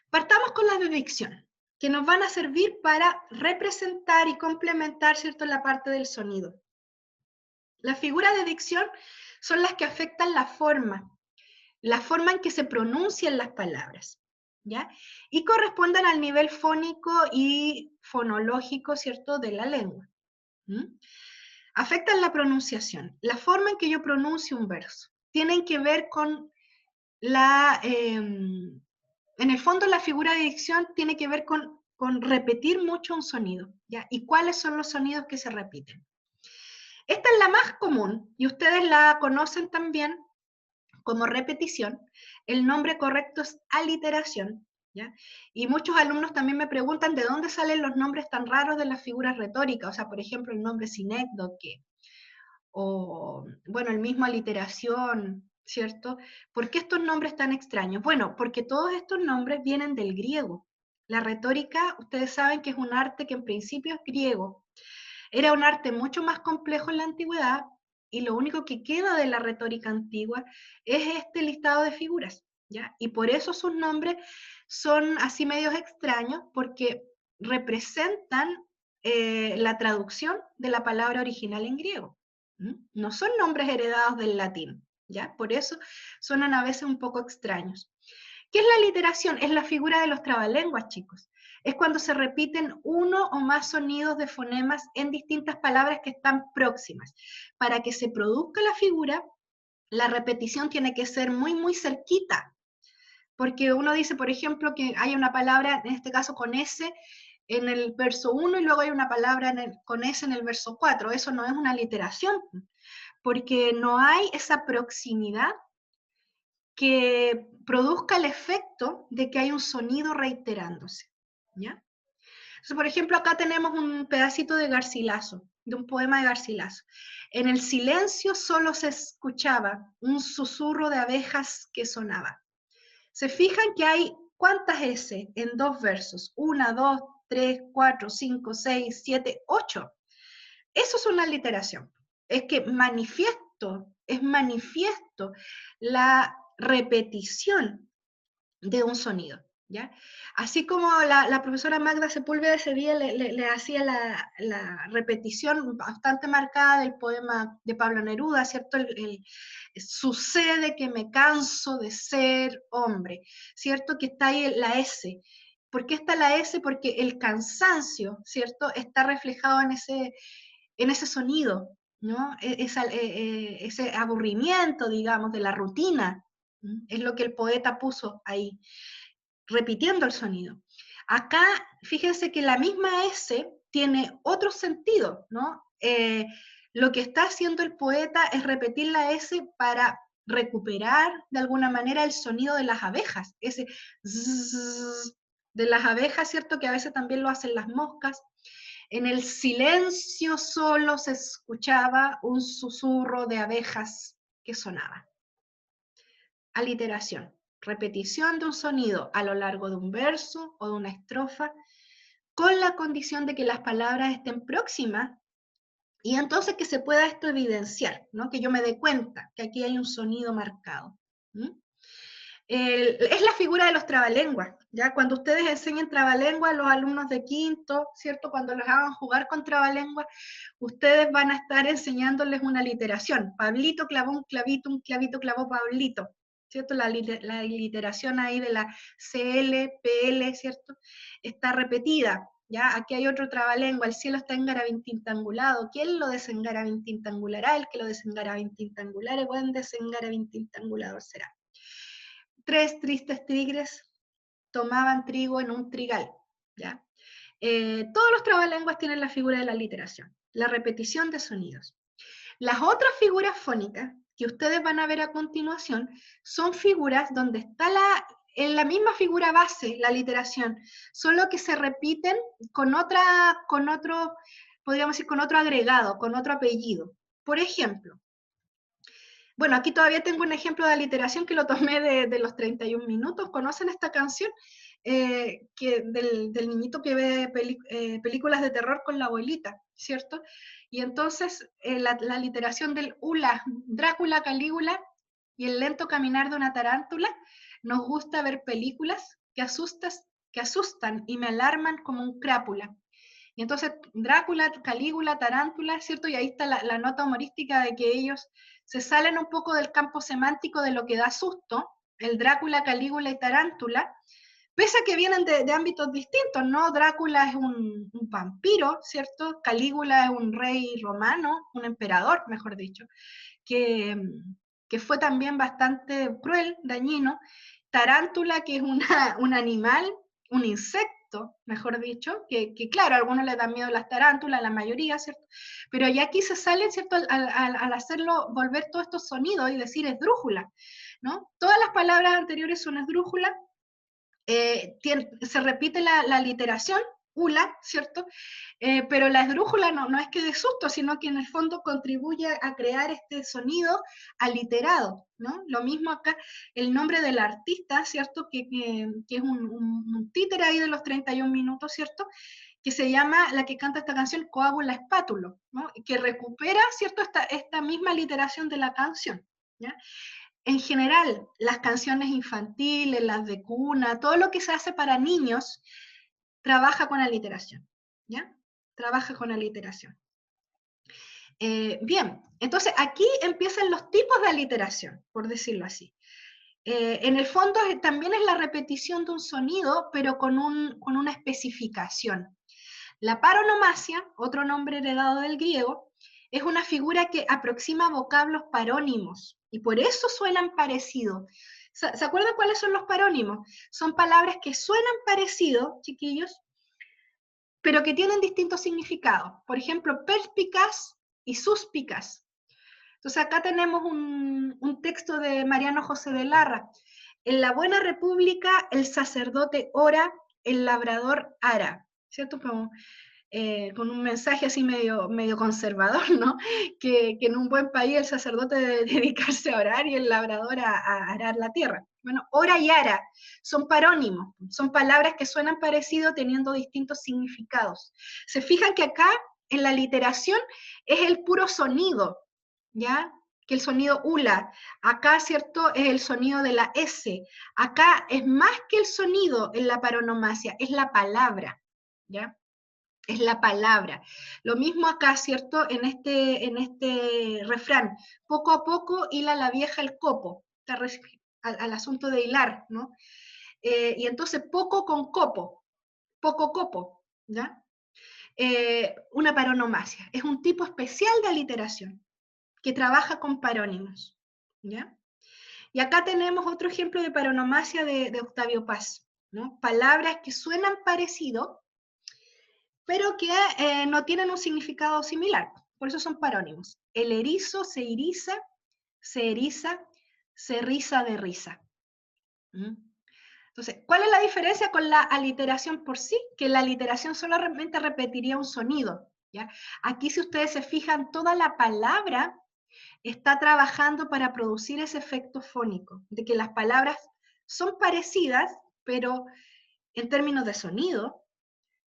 S1: Partamos con las de dicción, que nos van a servir para representar y complementar, ¿cierto?, la parte del sonido. Las figuras de dicción son las que afectan la forma en que se pronuncian las palabras, ¿ya? Y corresponden al nivel fónico y fonológico, ¿cierto?, de la lengua. Afectan la pronunciación, la forma en que yo pronuncio un verso. Tienen que ver con en el fondo la figura de dicción tiene que ver con repetir mucho un sonido, ¿ya? ¿Y cuáles son los sonidos que se repiten? Esta es la más común, y ustedes la conocen también como repetición. El nombre correcto es aliteración, ¿ya? Y muchos alumnos también me preguntan de dónde salen los nombres tan raros de las figuras retóricas, o sea, por ejemplo, el nombre sinécdoque, o, bueno, el mismo aliteración, ¿cierto? ¿Por qué estos nombres tan extraños? Bueno, porque todos estos nombres vienen del griego. La retórica, ustedes saben que es un arte que en principio es griego. Era un arte mucho más complejo en la antigüedad, y lo único que queda de la retórica antigua es este listado de figuras, ¿ya? Y por eso sus nombres son así medios extraños, porque representan la traducción de la palabra original en griego. No son nombres heredados del latín, ¿ya? Por eso suenan a veces un poco extraños. ¿Qué es la aliteración? Es la figura de los trabalenguas, chicos. Es cuando se repiten uno o más sonidos de fonemas en distintas palabras que están próximas. Para que se produzca la figura, la repetición tiene que ser muy, muy cerquita. Porque uno dice, por ejemplo, que hay una palabra, en este caso con S, en el verso 1 y luego hay una palabra con S en el verso 4. Eso no es una aliteración, porque no hay esa proximidad que produzca el efecto de que hay un sonido reiterándose, ¿ya? Entonces, por ejemplo, acá tenemos un pedacito de Garcilaso, de un poema de Garcilaso. En el silencio solo se escuchaba un susurro de abejas que sonaba. Se fijan que hay ¿cuántas S en dos versos? 1, 2, 3, 4, 5, 6, 7, 8. Eso es una aliteración. Es que es manifiesto la repetición de un sonido, ¿ya? Así como la profesora Magda Sepúlveda ese día le hacía la repetición bastante marcada del poema de Pablo Neruda, ¿cierto? Sucede que me canso de ser hombre, ¿cierto? Que está ahí la S. ¿Por qué está la S? Porque el cansancio, ¿cierto? Está reflejado en ese sonido, ¿no? Ese aburrimiento, digamos, de la rutina, es lo que el poeta puso ahí, repitiendo el sonido. Acá, fíjense que la misma S tiene otro sentido, ¿no? Lo que está haciendo el poeta es repetir la S para recuperar de alguna manera el sonido de las abejas, ese zzz de las abejas, ¿cierto? Que a veces también lo hacen las moscas. En el silencio solo se escuchaba un susurro de abejas que sonaba. Aliteración, repetición de un sonido a lo largo de un verso o de una estrofa, con la condición de que las palabras estén próximas y entonces que se pueda esto evidenciar, ¿no? Que yo me dé cuenta que aquí hay un sonido marcado. Es la figura de los trabalenguas, ¿ya? Cuando ustedes enseñen trabalenguas a los alumnos de quinto, ¿cierto? Cuando los hagan jugar con trabalenguas, ustedes van a estar enseñándoles una literación. Pablito clavó un clavito clavó Pablito, ¿cierto? La literación ahí de la CL, PL, ¿cierto? Está repetida, ¿ya? Aquí hay otro trabalengua, el cielo está engarabintintangulado. ¿Quién lo desengarabintintangulará? El que lo desengarabintintangular, buen desengarabintintangulador será. 3 tristes tigres tomaban trigo en un trigal, ¿ya? Todos los trabalenguas tienen la figura de la literación, la repetición de sonidos. Las otras figuras fónicas que ustedes van a ver a continuación son figuras donde está en la misma figura base, la literación, solo que se repiten con otro, podríamos decir, con otro agregado, con otro apellido. Por ejemplo, bueno, aquí todavía tengo un ejemplo de aliteración que lo tomé de los 31 minutos. ¿Conocen esta canción? Del niñito que ve películas de terror con la abuelita, ¿cierto? Y entonces la literación del hula, Drácula, Calígula y el lento caminar de una tarántula. Nos gusta ver películas que que asustan y me alarman como un crápula. Y entonces Drácula, Calígula, Tarántula, ¿cierto? Y ahí está la nota humorística de que ellos se salen un poco del campo semántico de lo que da susto, el Drácula, Calígula y Tarántula, pese a que vienen de ámbitos distintos, ¿no? Drácula es un vampiro, ¿cierto? Calígula es un rey romano, un emperador, mejor dicho, que fue también bastante cruel, dañino. Tarántula, que es un animal, un insecto, mejor dicho, que claro, a algunos les dan miedo las tarántulas, la mayoría, ¿cierto? Pero ya aquí se salen, ¿cierto? Al hacerlo, volver todos estos sonidos y decir esdrújula, ¿no? Todas las palabras anteriores son esdrújula, se repite la literación, ula, ¿cierto? Pero la esdrújula no es que de susto, sino que en el fondo contribuye a crear este sonido aliterado, ¿no? Lo mismo acá, el nombre del artista, ¿cierto? Que es un títere ahí de los 31 minutos, ¿cierto? Que se llama, la que canta esta canción, Coágula Espátulo, ¿no? Que recupera, ¿cierto? Esta misma literación de la canción, ¿ya? En general, las canciones infantiles, las de cuna, todo lo que se hace para niños, trabaja con aliteración, ¿ya? Trabaja con aliteración. Bien, entonces aquí empiezan los tipos de aliteración, por decirlo así. En el fondo también es la repetición de un sonido, pero con una especificación. La paronomasia, otro nombre heredado del griego, es una figura que aproxima vocablos parónimos, y por eso suenan parecido. ¿Se acuerdan cuáles son los parónimos? Son palabras que suenan parecido, chiquillos, pero que tienen distintos significados. Por ejemplo, perspicaz y suspicaz. Entonces acá tenemos un texto de Mariano José de Larra. En la buena república el sacerdote ora, el labrador ara. ¿Cierto? Como, con un mensaje así medio conservador, ¿no? Que en un buen país el sacerdote debe dedicarse a orar y el labrador a arar la tierra. Bueno, ora y ara son parónimos, son palabras que suenan parecido teniendo distintos significados. Se fijan que acá en la literación es el puro sonido, ¿ya? Que el sonido ula. Acá, ¿cierto? Es el sonido de la S. Acá es más que el sonido en la paronomasia, es la palabra, ¿ya? Es la palabra. Lo mismo acá, ¿cierto? En este refrán. Poco a poco hila la vieja el copo. Al asunto de hilar, ¿no? Y entonces poco con copo. Poco copo, ¿ya? Una paronomasia. Es un tipo especial de aliteración que trabaja con parónimos, ¿ya? Y acá tenemos otro ejemplo de paronomasia de Octavio Paz, ¿no? Palabras que suenan parecido, pero que no tienen un significado similar, por eso son parónimos. El erizo se eriza, se riza de risa. Entonces, ¿cuál es la diferencia con la aliteración por sí? Que la aliteración solamente repetiría un sonido, ¿ya? Aquí, si ustedes se fijan, toda la palabra está trabajando para producir ese efecto fónico, de que las palabras son parecidas, pero en términos de sonido,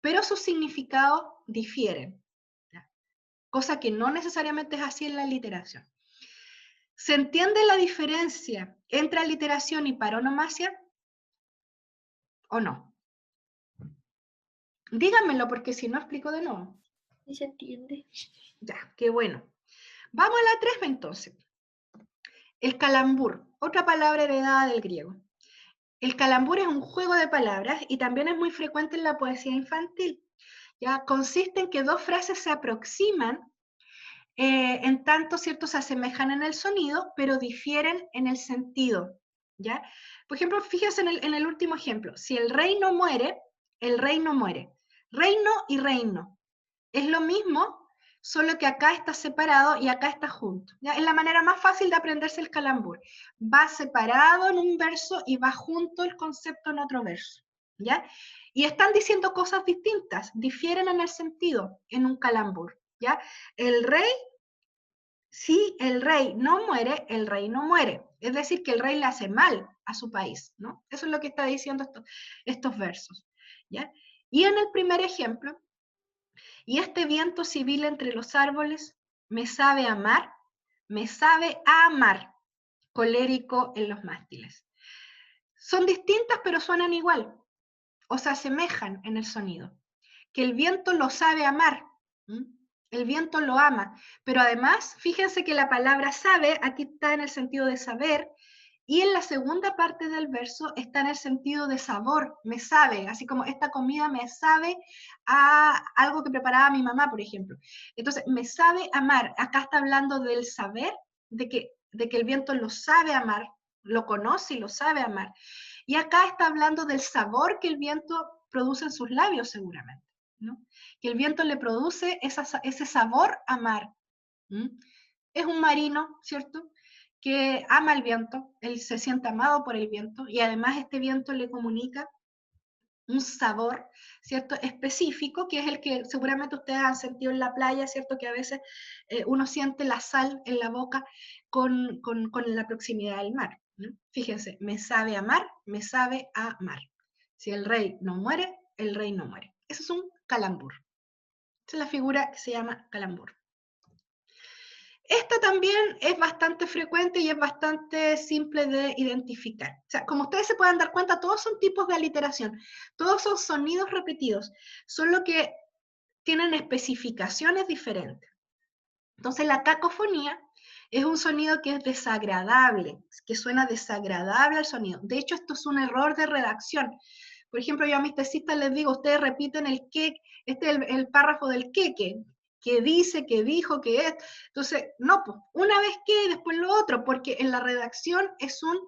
S1: pero sus significados difieren, ¿ya? Cosa que no necesariamente es así en la literación. ¿Se entiende la diferencia entre aliteración y paronomasia o no? Díganmelo, porque si no explico de nuevo.
S2: ¿Sí se entiende?
S1: Ya, qué bueno. Vamos a la 3 entonces. El calambur, otra palabra heredada del griego. El calambur es un juego de palabras y también es muy frecuente en la poesía infantil. ¿Ya? Consiste en que dos frases se aproximan, en tanto, ¿cierto?, se asemejan en el sonido, pero difieren en el sentido. ¿Ya? Por ejemplo, fíjense en el último ejemplo. Si el rey no muere, el rey no muere. Reino y reino. Es lo mismo, solo que acá está separado y acá está junto. ¿Ya? Es la manera más fácil de aprenderse el calambur. Va separado en un verso y va junto el concepto en otro verso. ¿Ya? Y están diciendo cosas distintas, difieren en el sentido en un calambur. ¿Ya? El rey, si el rey no muere, el rey no muere. Es decir, que el rey le hace mal a su país, ¿no? Eso es lo que está diciendo estos versos. ¿Ya? Y en el primer ejemplo, y este viento civil entre los árboles me sabe amar, me sabe a amar, colérico en los mástiles. Son distintas, pero suenan igual. o se asemejan en el sonido, que el viento lo sabe amar, el viento lo ama, pero además, fíjense que la palabra sabe aquí está en el sentido de saber, y en la segunda parte del verso está en el sentido de sabor, me sabe, así como esta comida me sabe a algo que preparaba mi mamá, por ejemplo. Entonces, me sabe amar, acá está hablando del saber, de que el viento lo sabe amar, lo conoce y lo sabe amar. Y acá está hablando del sabor que el viento produce en sus labios seguramente, ¿no? Que el viento le produce ese sabor a mar. Es un marino, ¿cierto?, que ama el viento, él se siente amado por el viento, y además este viento le comunica un sabor, ¿cierto?, específico, que es el que seguramente ustedes han sentido en la playa, ¿cierto?, que a veces uno siente la sal en la boca con la proximidad del mar, ¿no? Fíjense, me sabe amar, me sabe amar. Si el rey no muere, el rey no muere. Eso es un calambur. Esa es la figura que se llama calambur. Esta también es bastante frecuente y es bastante simple de identificar. O sea, como ustedes se pueden dar cuenta, todos son tipos de aliteración, todos son sonidos repetidos, solo que tienen especificaciones diferentes. Entonces, la cacofonía es un sonido que es desagradable, que suena desagradable al sonido. De hecho, esto es un error de redacción. Por ejemplo, yo a mis tesistas les digo, ustedes repiten el que, este es el párrafo del que dice, que dijo, que es. Entonces, no, pues, una vez que y después lo otro, porque en la redacción es un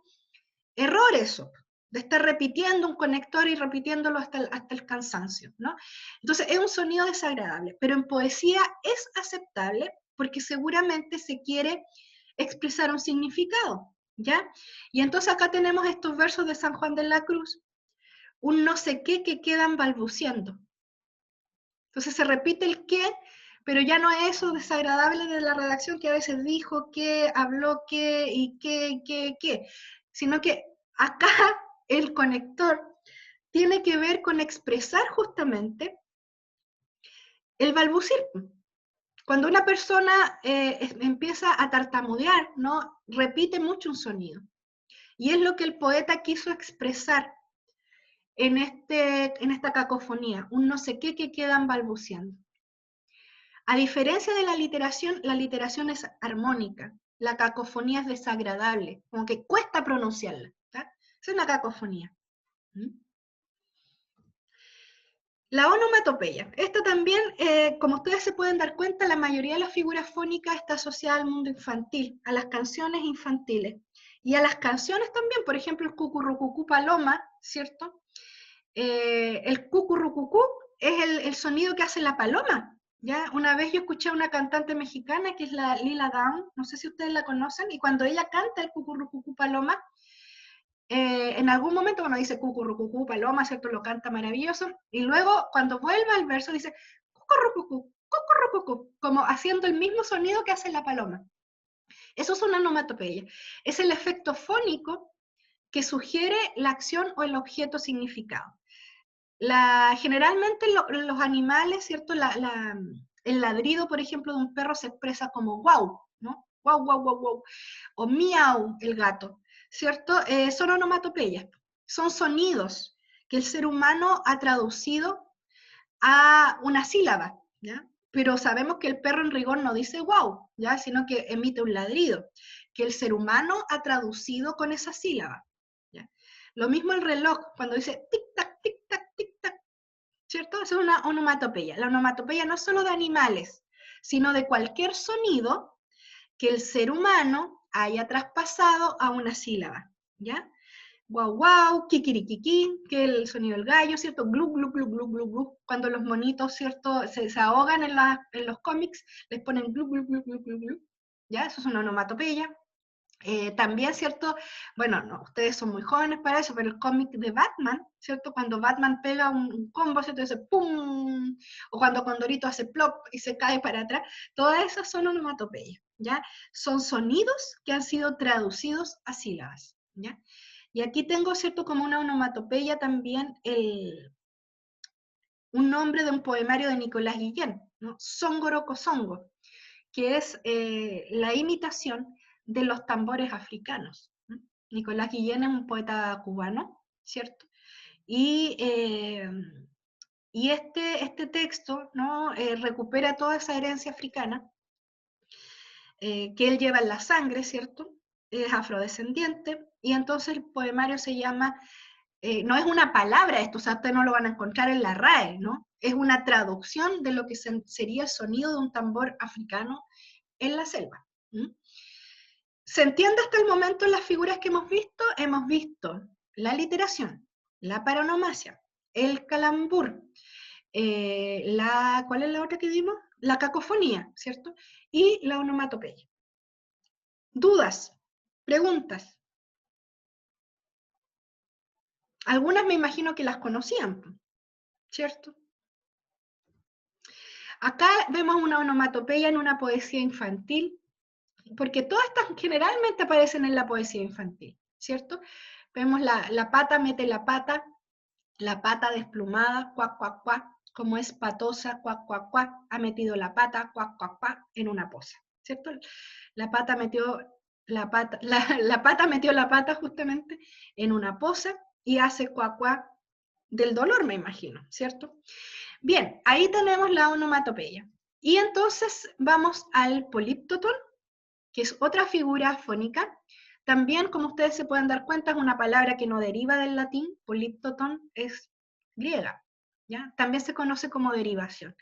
S1: error eso, de estar repitiendo un conector y repitiéndolo hasta el cansancio, ¿no? Entonces, es un sonido desagradable, pero en poesía es aceptable porque seguramente se quiere expresar un significado, ¿ya? Y entonces acá tenemos estos versos de San Juan de la Cruz, un no sé qué que quedan balbuciendo. Entonces se repite el qué, pero ya no es eso desagradable de la redacción que a veces dijo que, habló que y que, sino que acá el conector tiene que ver con expresar justamente el balbucir. Cuando una persona empieza a tartamudear, ¿no?, repite mucho un sonido. Y es lo que el poeta quiso expresar en esta cacofonía, un no sé qué que quedan balbuceando. A diferencia de la literación es armónica, la cacofonía es desagradable, como que cuesta pronunciarla. ¿Tá? Es una cacofonía. La onomatopeya. Esta también, como ustedes se pueden dar cuenta, la mayoría de las figuras fónicas está asociada al mundo infantil, a las canciones infantiles. Y a las canciones también, por ejemplo, el cucurrucucú paloma, ¿cierto? El cucurrucucú es el sonido que hace la paloma. ¿Ya? Una vez yo escuché a una cantante mexicana que es la Lila Downs, no sé si ustedes la conocen, y cuando ella canta el cucurrucucú paloma, en algún momento, bueno, dice cucurrucucú paloma, ¿cierto? Lo canta maravilloso, y luego cuando vuelve al verso dice cucurrucucú, cucurrucucú, como haciendo el mismo sonido que hace la paloma. Eso es una onomatopeya. Es el efecto fónico que sugiere la acción o el objeto significado. Generalmente los animales, ¿cierto? El ladrido, por ejemplo, de un perro se expresa como wow, ¿no? Wow, wow, wow, wow. O miau, el gato, ¿cierto? Son onomatopeyas, son sonidos que el ser humano ha traducido a una sílaba, ¿ya? Pero sabemos que el perro en rigor no dice wow, ¿ya? Sino que emite un ladrido, que el ser humano ha traducido con esa sílaba, ¿ya? Lo mismo el reloj, cuando dice tic-tac, tic-tac, tic-tac, ¿cierto? Eso es una onomatopeya. La onomatopeya no es solo de animales, sino de cualquier sonido que el ser humano haya traspasado a una sílaba, ¿ya? Guau, guau, kikiriquiquín, que es el sonido del gallo, ¿cierto? Glu, glu, glu, glu, glu, glu. Cuando los monitos, ¿cierto?, se ahogan en los cómics, les ponen glu, glu, glu, glu, glu, glu. ¿Ya? Eso es una onomatopeya. También, ¿cierto? Bueno, no, ustedes son muy jóvenes para eso, pero el cómic de Batman, ¿cierto? Cuando Batman pega un combo, ¿cierto? Dice ¡pum! O cuando Condorito hace plop y se cae para atrás. Todas esas son onomatopeyas, ¿ya? Son sonidos que han sido traducidos a sílabas, ¿ya? Y aquí tengo, ¿cierto?, como una onomatopeya también un nombre de un poemario de Nicolás Guillén, ¿no? Songorocosongo, que es la imitación de los tambores africanos. Nicolás Guillén es un poeta cubano, ¿cierto? Y este texto, ¿no? Recupera toda esa herencia africana que él lleva en la sangre, ¿cierto? Es afrodescendiente, y entonces el poemario se llama, no es una palabra esto, o sea, ustedes no lo van a encontrar en la RAE, ¿no? Es una traducción de lo que sería el sonido de un tambor africano en la selva. ¿Se entiende hasta el momento las figuras que hemos visto? Hemos visto la literación, la paronomasia, el calambur, ¿cuál es la otra que vimos? La cacofonía, ¿cierto? Y la onomatopeya. ¿Dudas? ¿Preguntas? Algunas me imagino que las conocían, ¿cierto? Acá vemos una onomatopeya en una poesía infantil, porque todas estas generalmente aparecen en la poesía infantil, ¿cierto? Vemos la pata mete la pata desplumada, cuac, cuac, cuac, como es patosa, cuac, cuac, cuac, ha metido la pata, cuac, cuac, cuac, en una poza, ¿cierto? La pata metió la pata metió la pata justamente en una poza y hace cuac, cuac del dolor, me imagino, ¿cierto? Bien, ahí tenemos la onomatopeya. Y entonces vamos al políptoton, que es otra figura fónica. También, como ustedes se pueden dar cuenta, es una palabra que no deriva del latín, políptoton es griega, ¿ya? También se conoce como derivación.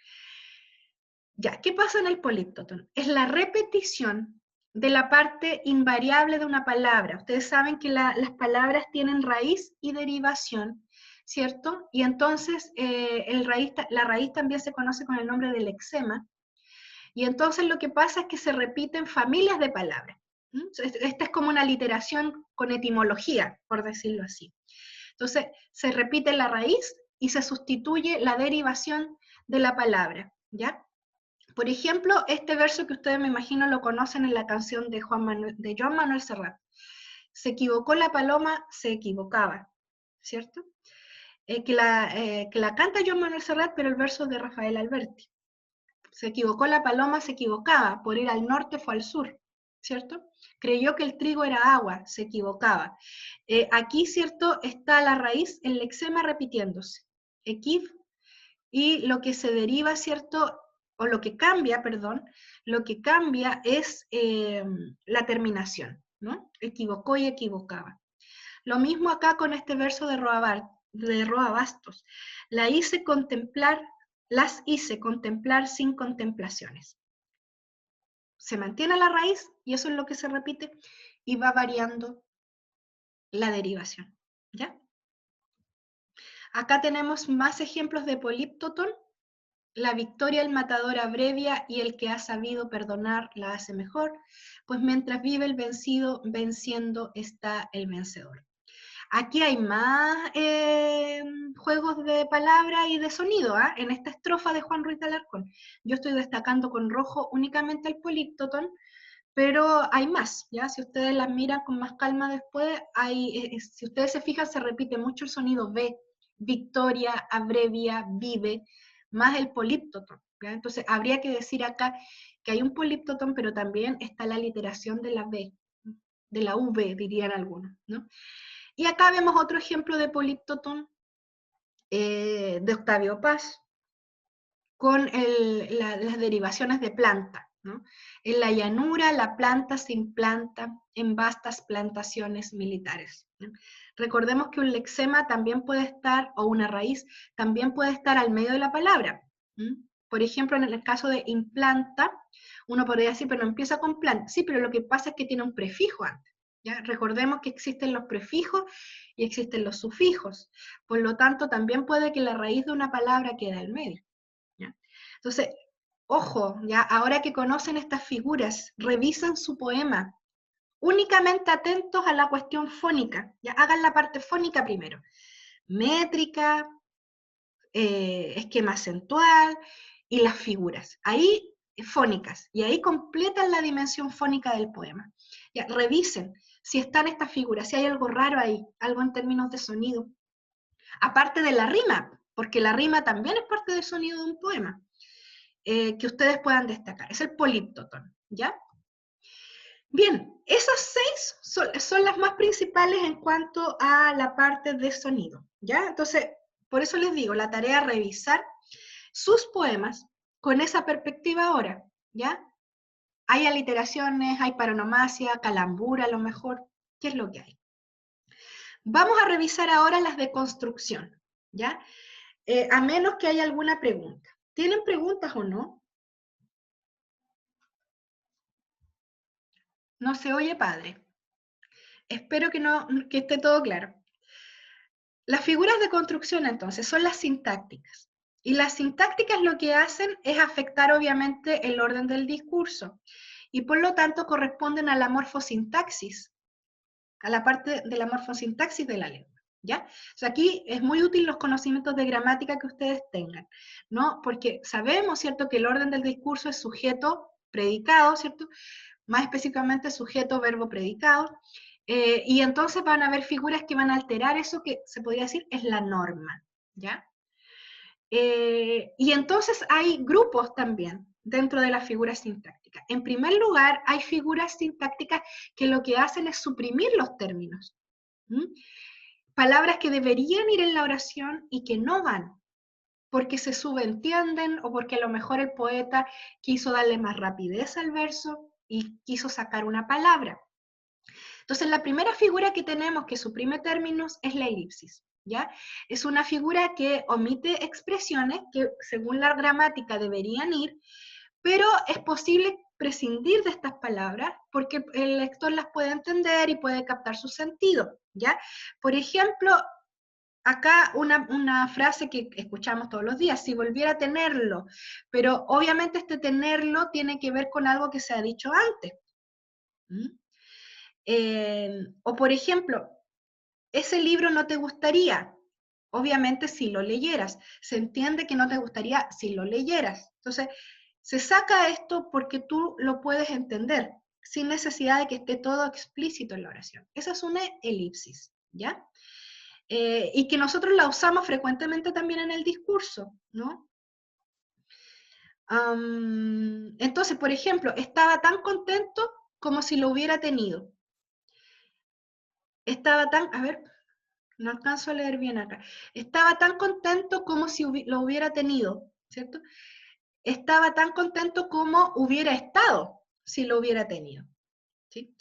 S1: Ya, ¿qué pasa en el políptoton? Es la repetición de la parte invariable de una palabra. Ustedes saben que las palabras tienen raíz y derivación, ¿cierto? Y entonces la raíz también se conoce con el nombre de lexema, y entonces lo que pasa es que se repiten familias de palabras. Esta es como una literación con etimología, por decirlo así. Entonces, se repite la raíz y se sustituye la derivación de la palabra, ¿ya? Por ejemplo, este verso que ustedes me imagino lo conocen en la canción de Joan Manuel Serrat. Se equivocó la paloma, se equivocaba, ¿cierto? Que la canta Joan Manuel Serrat, pero el verso es de Rafael Alberti. Se equivocó la paloma, se equivocaba, por ir al norte fue al sur, ¿cierto? Creyó que el trigo era agua, se equivocaba. Aquí, ¿cierto? Está la raíz, el lexema repitiéndose, equiv, y lo que se deriva, ¿cierto? O lo que cambia, perdón, lo que cambia es la terminación, ¿no? Equivocó y equivocaba. Lo mismo acá con este verso de Roa Bastos. Las hice contemplar sin contemplaciones. Se mantiene la raíz, y eso es lo que se repite, y va variando la derivación, ¿ya? Acá tenemos más ejemplos de políptoton. La victoria el matador abrevia, y el que ha sabido perdonar la hace mejor, pues mientras vive el vencido, venciendo está el vencedor. Aquí hay más juegos de palabra y de sonido, ¿eh? En esta estrofa de Juan Ruiz de Alarcón. Yo estoy destacando con rojo únicamente el políptoton, pero hay más, ¿ya? Si ustedes las miran con más calma después, si ustedes se fijan, se repite mucho el sonido B, victoria, abrevia, vive, más el políptoton, ¿ya? Entonces, habría que decir acá que hay un políptoton, pero también está la literación de la B, de la V, dirían algunos, ¿no? Y acá vemos otro ejemplo de políptoton de Octavio Paz, con las derivaciones de planta, ¿no? En la llanura la planta se implanta en vastas plantaciones militares, ¿no? Recordemos que un lexema también puede estar, o una raíz, también puede estar al medio de la palabra, ¿no? Por ejemplo, en el caso de implanta, uno podría decir, pero no empieza con planta. Sí, pero lo que pasa es que tiene un prefijo antes, ¿ya? Recordemos que existen los prefijos y existen los sufijos. Por lo tanto, también puede que la raíz de una palabra quede al medio, ¿ya? Entonces, ojo, ya ahora que conocen estas figuras, revisen su poema, únicamente atentos a la cuestión fónica, ya hagan la parte fónica primero. Métrica, esquema acentual y las figuras. Ahí, fónicas, y ahí completan la dimensión fónica del poema. Ya, revisen si están estas figuras, si hay algo raro ahí, algo en términos de sonido. Aparte de la rima, porque la rima también es parte del sonido de un poema. Que ustedes puedan destacar. Es el políptoton, ¿ya? Bien, esas 6 son las más principales en cuanto a la parte de sonido. ¿ya? Entonces, por eso les digo, la tarea es revisar sus poemas con esa perspectiva ahora, ¿ya? Hay aliteraciones, hay paronomasia, calambura a lo mejor, ¿qué es lo que hay? Vamos a revisar ahora las de construcción, ¿ya? A menos que haya alguna pregunta. ¿Tienen preguntas o no? No se oye, padre. Espero que esté todo claro. Las figuras de construcción, entonces, son las sintácticas. Y las sintácticas lo que hacen es afectar, obviamente, el orden del discurso. Y por lo tanto corresponden a la morfosintaxis, a la parte de la morfosintaxis de la lengua. ¿Ya? O sea, aquí es muy útil los conocimientos de gramática que ustedes tengan, ¿no? Porque sabemos, ¿cierto?, que el orden del discurso es sujeto, predicado, ¿cierto? Más específicamente sujeto, verbo, predicado. Y entonces van a haber figuras que van a alterar eso que se podría decir es la norma, ¿ya? Y entonces hay grupos también dentro de las figuras sintácticas. En primer lugar, hay figuras sintácticas que lo que hacen es suprimir los términos. Palabras que deberían ir en la oración y que no van, porque se subentienden o porque a lo mejor el poeta quiso darle más rapidez al verso y quiso sacar una palabra. Entonces, la primera figura que tenemos que suprime términos es la elipsis, ¿ya? Es una figura que omite expresiones que según la gramática deberían ir, pero es posible prescindir de estas palabras porque el lector las puede entender y puede captar su sentido, ¿ya? Por ejemplo, acá una frase que escuchamos todos los días, si volviera a tenerlo, pero obviamente este tenerlo tiene que ver con algo que se ha dicho antes. O por ejemplo, ese libro no te gustaría, obviamente si lo leyeras, se entiende que no te gustaría si lo leyeras. Entonces, se saca esto porque tú lo puedes entender, sin necesidad de que esté todo explícito en la oración. Esa es una elipsis, ¿ya? Y que nosotros la usamos frecuentemente también en el discurso, ¿no? Entonces, por ejemplo, estaba tan contento como si lo hubiera tenido. Estaba tan, a ver, no alcanzo a leer bien acá. Estaba tan contento como si lo hubiera tenido, ¿cierto? Estaba tan contento como hubiera estado si lo hubiera tenido, ¿sí?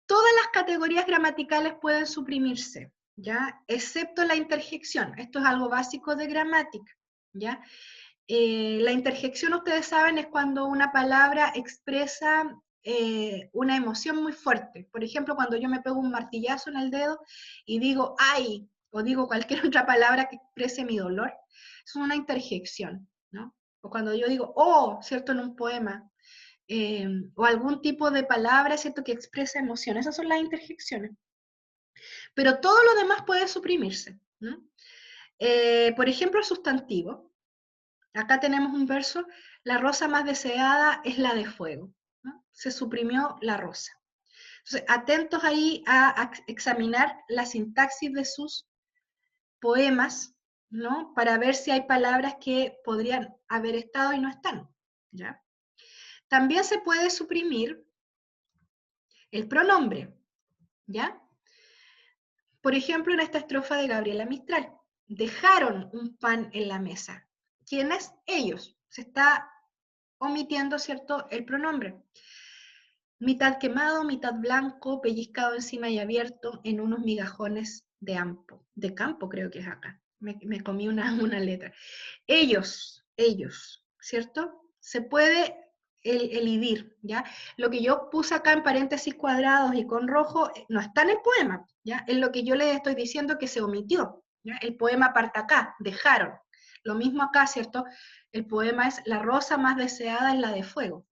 S1: Todas las categorías gramaticales pueden suprimirse, ¿ya? Excepto la interjección. Esto es algo básico de gramática, ¿ya? La interjección, ustedes saben, es cuando una palabra expresa una emoción muy fuerte. Por ejemplo, cuando yo me pego un martillazo en el dedo y digo ¡ay! O digo cualquier otra palabra que exprese mi dolor, es una interjección, ¿no? O cuando yo digo ¡oh! ¿Cierto? En un poema. O algún tipo de palabra, ¿cierto?, que expresa emoción. Esas son las interjecciones. Pero todo lo demás puede suprimirse, ¿no? Por ejemplo, el sustantivo. Acá tenemos un verso, la rosa más deseada es la de fuego, ¿no? Se suprimió la rosa. Entonces, atentos ahí a examinar la sintaxis de sus poemas, ¿no? Para ver si hay palabras que podrían haber estado y no están, ¿ya? También se puede suprimir el pronombre, ¿ya? Por ejemplo, en esta estrofa de Gabriela Mistral, dejaron un pan en la mesa. ¿Quiénes? Ellos. Se está omitiendo, ¿cierto?, el pronombre. Mitad quemado, mitad blanco, pellizcado encima y abierto en unos migajones de campo creo que es acá. Me comí una letra. Ellos, ¿cierto? Se puede elidir, ¿ya? Lo que yo puse acá en paréntesis cuadrados y con rojo no está en el poema, ¿ya? Es lo que yo les estoy diciendo que se omitió, ¿ya? El poema parte acá, dejaron. Lo mismo acá, ¿cierto? El poema es la rosa más deseada es la de fuego.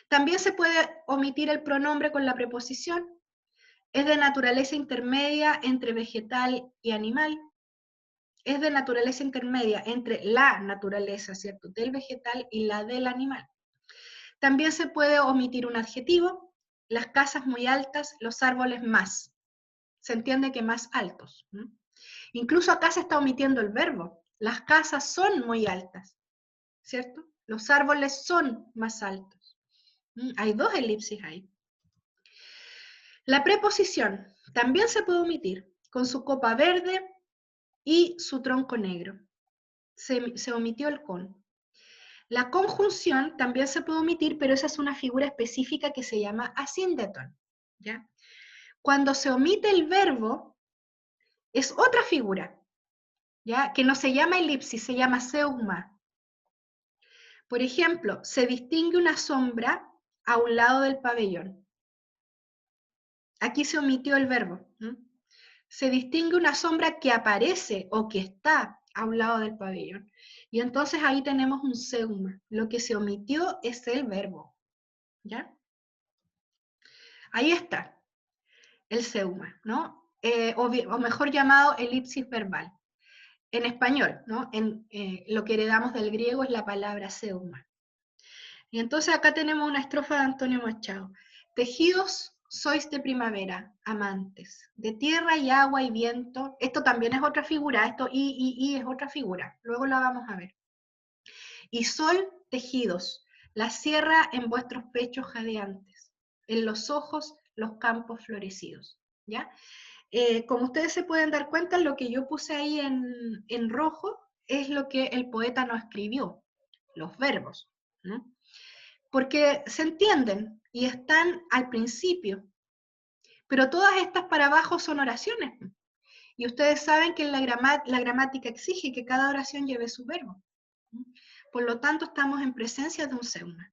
S1: También se puede omitir el pronombre con la preposición. Es de naturaleza intermedia entre vegetal y animal. Es de naturaleza intermedia entre la naturaleza, ¿cierto?, del vegetal y la del animal. También se puede omitir un adjetivo. Las casas muy altas, los árboles más. Se entiende que más altos, ¿no? Incluso acá se está omitiendo el verbo. Las casas son muy altas, ¿cierto? Los árboles son más altos. Hay dos elipsis ahí. La preposición también se puede omitir con su copa verde y su tronco negro. Se omitió el con. La conjunción también se puede omitir, pero esa es una figura específica que se llama asíndeton, ¿ya? Cuando se omite el verbo, es otra figura, ¿ya? Que no se llama elipsis, se llama zeugma. Por ejemplo, se distingue una sombra a un lado del pabellón. Aquí se omitió el verbo, ¿no? Se distingue una sombra que aparece o que está a un lado del pabellón. Y entonces ahí tenemos un zeugma. Lo que se omitió es el verbo, ¿ya? Ahí está, el zeugma, ¿no? O mejor llamado elipsis verbal. En español, ¿no? Lo que heredamos del griego es la palabra zeugma. Y entonces acá tenemos una estrofa de Antonio Machado. Tejidos sois de primavera, amantes, de tierra y agua y viento. Esto también es otra figura, esto y es otra figura, luego la vamos a ver. Y sol tejidos, la sierra en vuestros pechos jadeantes, en los ojos los campos florecidos, ¿ya? Como ustedes se pueden dar cuenta, lo que yo puse ahí en rojo es lo que el poeta no escribió, los verbos, ¿no? Porque se entienden y están al principio, pero todas estas para abajo son oraciones. Y ustedes saben que la gramática exige que cada oración lleve su verbo. Por lo tanto, estamos en presencia de un zeugma.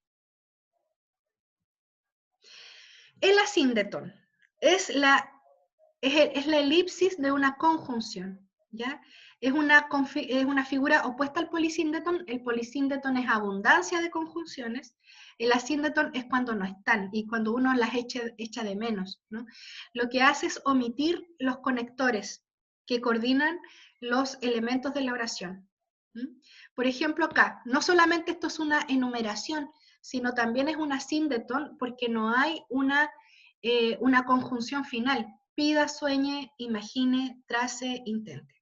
S1: El asíndeton es la elipsis de una conjunción, ¿ya? Es una figura opuesta al polisíndeton. El polisíndeton es abundancia de conjunciones. El asíndeton es cuando no están y cuando uno las echa de menos, ¿no? Lo que hace es omitir los conectores que coordinan los elementos de la oración. Por ejemplo, acá, no solamente esto es una enumeración, sino también es un asíndeton porque no hay una conjunción final. Pida, sueñe, imagine, trace, intente.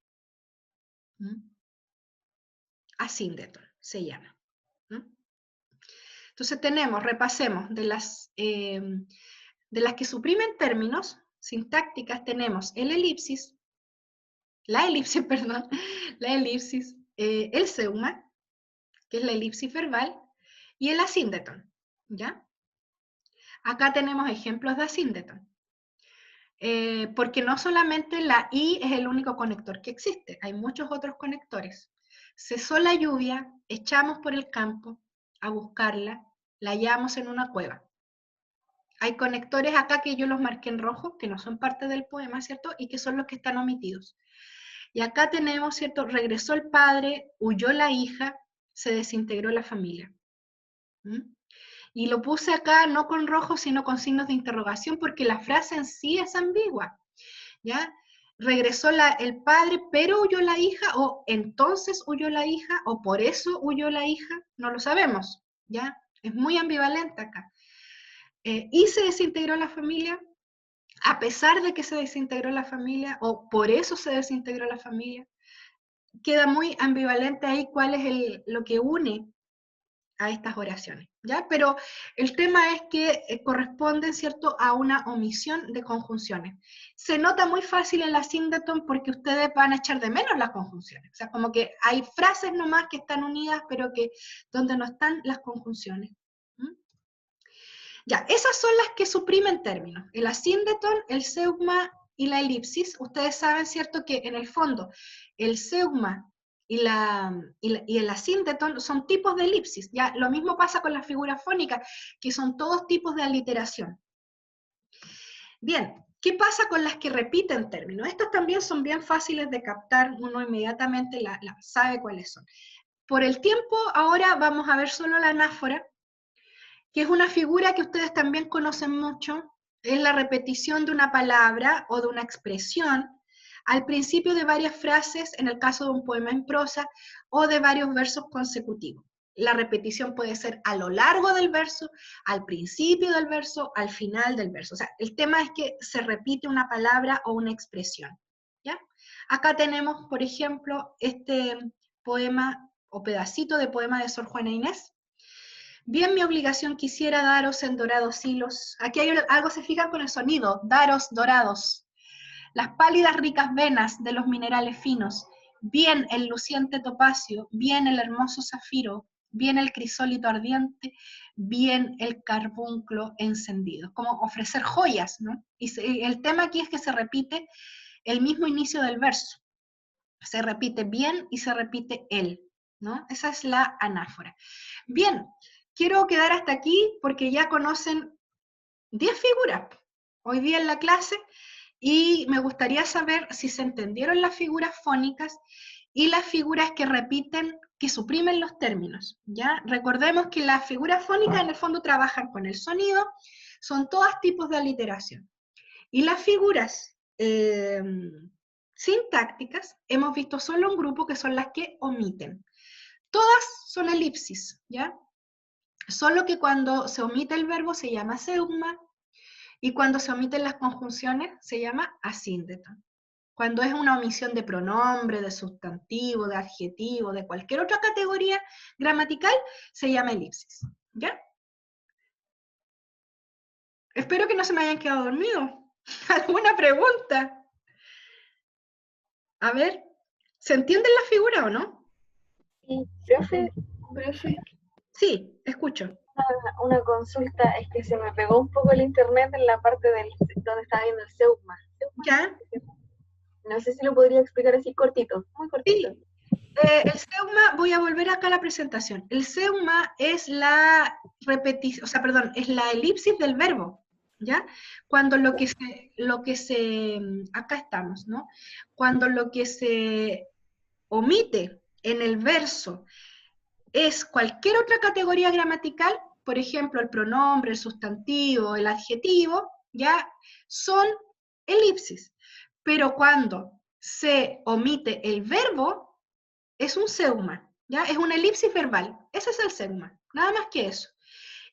S1: Asíndeton se llama. Entonces tenemos, repasemos, de las que suprimen términos sintácticas tenemos la elipsis, el zeugma, que es la elipsis verbal, y el asíndeton, ¿ya? Acá tenemos ejemplos de asíndeton. Porque no solamente la I es el único conector que existe, hay muchos otros conectores. Cesó la lluvia, echamos por el campo a buscarla, la hallamos en una cueva. Hay conectores acá que yo los marqué en rojo, que no son parte del poema, ¿cierto? Y que son los que están omitidos. Y acá tenemos, ¿cierto? Regresó el padre, huyó la hija, se desintegró la familia. Y lo puse acá no con rojo, sino con signos de interrogación, porque la frase en sí es ambigua, ¿ya? Regresó el padre, pero huyó la hija, o entonces huyó la hija, o por eso huyó la hija, no lo sabemos, ¿ya? Es muy ambivalente acá. Y se desintegró la familia, a pesar de que se desintegró la familia, o por eso se desintegró la familia. Queda muy ambivalente ahí cuál es lo que une a estas oraciones, ¿ya? Pero el tema es que corresponden, ¿cierto?, a una omisión de conjunciones. Se nota muy fácil en la asíndeton porque ustedes van a echar de menos las conjunciones. O sea, como que hay frases nomás que están unidas, pero que donde no están las conjunciones. Ya, esas son las que suprimen términos. El asíndeton, el zeugma y la elipsis. Ustedes saben, ¿cierto?, que en el fondo el zeugma y el asíndeton son tipos de elipsis. Ya, lo mismo pasa con las figuras fónicas, que son todos tipos de aliteración. Bien, ¿qué pasa con las que repiten términos? Estas también son bien fáciles de captar, uno inmediatamente sabe cuáles son. Por el tiempo, ahora vamos a ver solo la anáfora, que es una figura que ustedes también conocen mucho, es la repetición de una palabra o de una expresión al principio de varias frases, en el caso de un poema en prosa, o de varios versos consecutivos. La repetición puede ser a lo largo del verso, al principio del verso, al final del verso. O sea, el tema es que se repite una palabra o una expresión, ¿ya? Acá tenemos, por ejemplo, este poema o pedacito de poema de Sor Juana Inés. Bien mi obligación quisiera daros en dorados hilos. Aquí hay algo, se fijan con el sonido, daros dorados. las pálidas ricas venas de los minerales finos, bien el luciente topacio, bien el hermoso zafiro, bien el crisólito ardiente, bien el carbunclo encendido. Como ofrecer joyas, ¿no? Y el tema aquí es que se repite el mismo inicio del verso. Se repite bien y se repite él, ¿no? Esa es la anáfora. Bien, quiero quedar hasta aquí porque ya conocen 10 figuras hoy día en la clase y me gustaría saber si se entendieron las figuras fónicas y las figuras que repiten, que suprimen los términos, ¿ya? Recordemos que las figuras fónicas en el fondo trabajan con el sonido, son todos tipos de aliteración. Y las figuras sintácticas, hemos visto solo un grupo que son las que omiten. Todas son elipsis, ¿ya? Solo que cuando se omite el verbo se llama seugma, y cuando se omiten las conjunciones se llama asíndeto. Cuando es una omisión de pronombre, de sustantivo, de adjetivo, de cualquier otra categoría gramatical, se llama elipsis, ¿ya? Espero que no se me hayan quedado dormidos. ¿Alguna pregunta? A ver, ¿se entienden las figuras o no?
S4: Y, profe,
S1: Sí, escucho.
S4: una consulta, es que se me pegó un poco el internet en la parte donde estaba viendo el Seugma.
S1: ¿Ya?
S4: No sé si lo podría explicar así cortito, muy cortito.
S1: Sí. El seugma, voy a volver acá a la presentación. El seugma es la repetición, o sea, perdón, es la elipsis del verbo, ¿ya? Cuando acá estamos, ¿no? Cuando lo que se omite en el verso es cualquier otra categoría gramatical, por ejemplo, el pronombre, el sustantivo, el adjetivo, ya son elipsis. Pero cuando se omite el verbo, es un seugma, ¿ya? Es una elipsis verbal. Ese es el seugma, nada más que eso.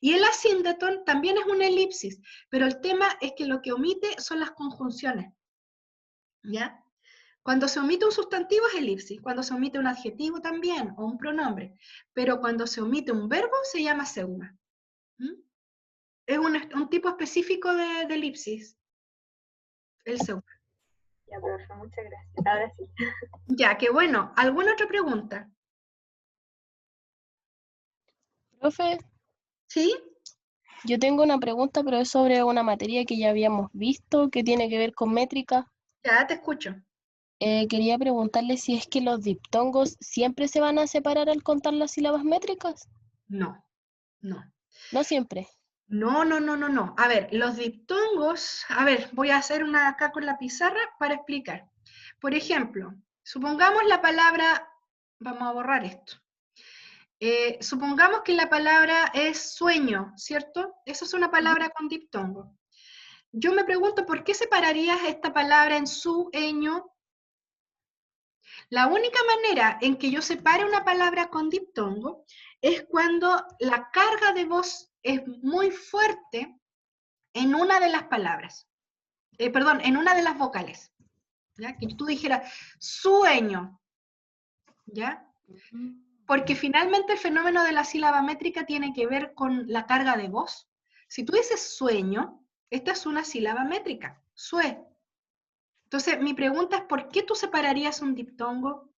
S1: Y el asíndeton también es una elipsis, pero el tema es que lo que omite son las conjunciones, ¿ya? Cuando se omite un sustantivo es elipsis, cuando se omite un adjetivo también, o un pronombre, pero cuando se omite un verbo se llama seugma. ¿Mm? Es un tipo específico de elipsis, el seugma.
S4: Ya, profe, muchas gracias. Ahora sí.
S1: Ya, qué bueno. ¿Alguna otra pregunta?
S6: Profe,
S1: ¿Sí?
S6: yo tengo una pregunta, pero es sobre una materia que ya habíamos visto, que tiene que ver con métrica.
S1: Ya te escucho.
S6: Quería preguntarle si es que los diptongos siempre se van a separar al contar las sílabas métricas.
S1: No, no.
S6: No siempre.
S1: No. A ver, los diptongos, a ver, voy a hacer una acá con la pizarra para explicar. Por ejemplo, supongamos la palabra, vamos a borrar esto. Supongamos que la palabra es sueño, ¿cierto? Esa es una palabra con diptongo. Yo me pregunto, ¿por qué separarías esta palabra en sueño? La única manera en que yo separe una palabra con diptongo es cuando la carga de voz es muy fuerte en una de las palabras, perdón, en una de las vocales, ¿ya? Que tú dijeras sueño, ¿ya? Porque finalmente el fenómeno de la sílaba métrica tiene que ver con la carga de voz. Si tú dices sueño, esta es una sílaba métrica, sue. Entonces, mi pregunta es, ¿por qué tú separarías un diptongo?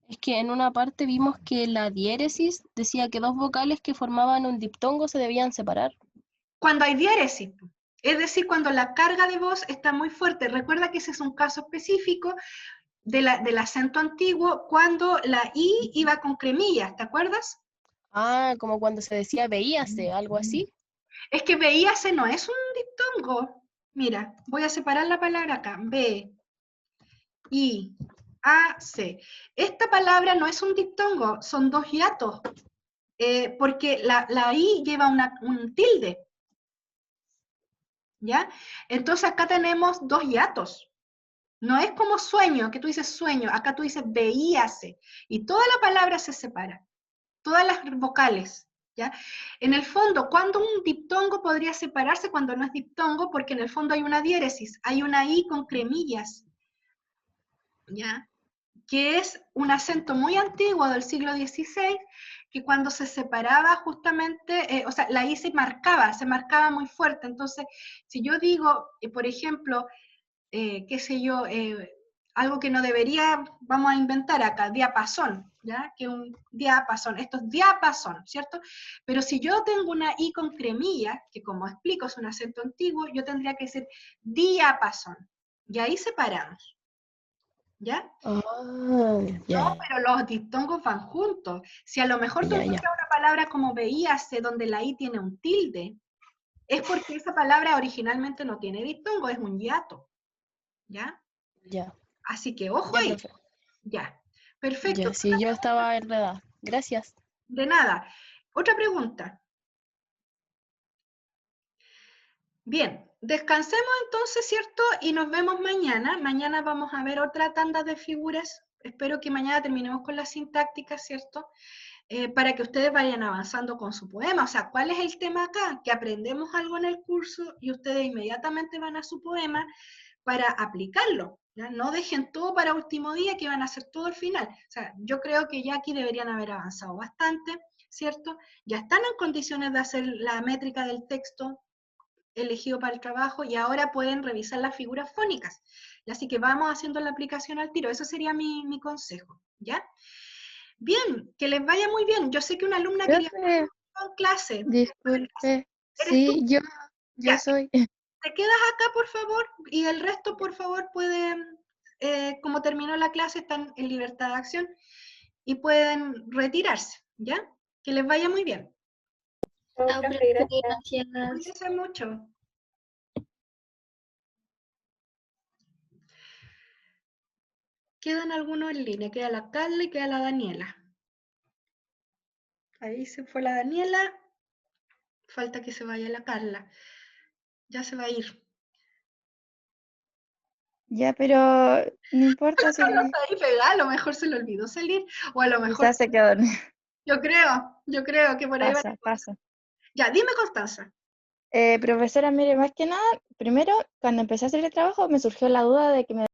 S6: Es que en una parte vimos que la diéresis decía que dos vocales que formaban un diptongo se debían separar.
S1: Cuando hay diéresis, es decir, cuando la carga de voz está muy fuerte. Recuerda que ese es un caso específico del acento antiguo, cuando la I iba con cremillas, ¿te acuerdas?
S6: Ah, como cuando se decía veíase, algo así.
S1: Es que veíase no es un diptongo. Mira, voy a separar la palabra acá. B, I, A, C. Esta palabra no es un diptongo, son dos hiatos, porque la I lleva un tilde. ¿Ya? Entonces acá tenemos dos hiatos. No es como sueño, que tú dices sueño, acá tú dices veíase, y toda la palabra se separa, todas las vocales, ¿ya? En el fondo, ¿cuándo un diptongo podría separarse? Cuando no es diptongo, porque en el fondo hay una diéresis, hay una I con cremillas, ¿ya? Que es un acento muy antiguo del siglo XVI, que cuando se separaba justamente, o sea, la I se marcaba muy fuerte. Entonces, si yo digo, por ejemplo, qué sé yo, algo que no debería, vamos a inventar acá, diapasón, ¿ya? Que un diapasón, esto es diapasón, ¿cierto? Pero si yo tengo una I con cremilla, que como explico es un acento antiguo, yo tendría que decir diapasón. Y ahí separamos, ¿ya?
S6: Ah, ya,
S1: No, pero los diptongos van juntos. Si a lo mejor tú
S6: ya, ya.
S1: encuentras una palabra como veíase, donde la I tiene un tilde, es porque esa palabra originalmente no tiene diptongo, es un hiato, ¿ya?
S6: Ya,
S1: Así que ojo
S6: ya,
S1: ahí,
S6: profe.
S1: ya. Perfecto,
S6: Ya, sí, yo estaba enredada. Gracias.
S1: de nada. Otra pregunta. Bien, descansemos entonces, ¿cierto? Y nos vemos mañana. Mañana vamos a ver otra tanda de figuras. Espero que mañana terminemos con las sintácticas, ¿cierto? Para que ustedes vayan avanzando con su poema. O sea, ¿cuál es el tema acá? Que aprendemos algo en el curso y ustedes inmediatamente van a su poema para aplicarlo. ¿Ya? No dejen todo para último día, que van a hacer todo al final. O sea, yo creo que ya aquí deberían haber avanzado bastante, ¿cierto? Ya están en condiciones de hacer la métrica del texto elegido para el trabajo y ahora pueden revisar las figuras fónicas. Así que vamos haciendo la aplicación al tiro. Eso sería mi consejo, ¿ya? Bien, que les vaya muy bien. Yo sé que una alumna quería
S7: Profe,
S1: con clase.
S7: disculpe.
S1: ¿Eres tú?
S7: Sí, yo
S1: Ya,
S7: soy.
S1: te quedas acá, por favor, y el resto, por favor, pueden, como terminó la clase, están en libertad de acción y pueden retirarse, ¿ya? Que les vaya muy bien.
S4: Chao,
S2: Chao,
S4: profe,
S2: profe,
S4: gracias.
S2: gracias.
S1: Cuídense mucho. Quedan algunos en línea, queda la Carla y queda la Daniela. Ahí se fue la Daniela, falta que se vaya la Carla. Ya se va a ir.
S7: Ya, pero no importa si
S1: Carla está ahí pegada, a lo mejor se le olvidó salir, o a lo mejor,
S7: quizás se quedó dormida.
S1: yo creo que por ahí va.
S7: Pasa.
S1: Ya, dime, Constanza.
S7: Profesora, mire, más que nada, primero, cuando empecé a hacer el trabajo, me surgió la duda de que me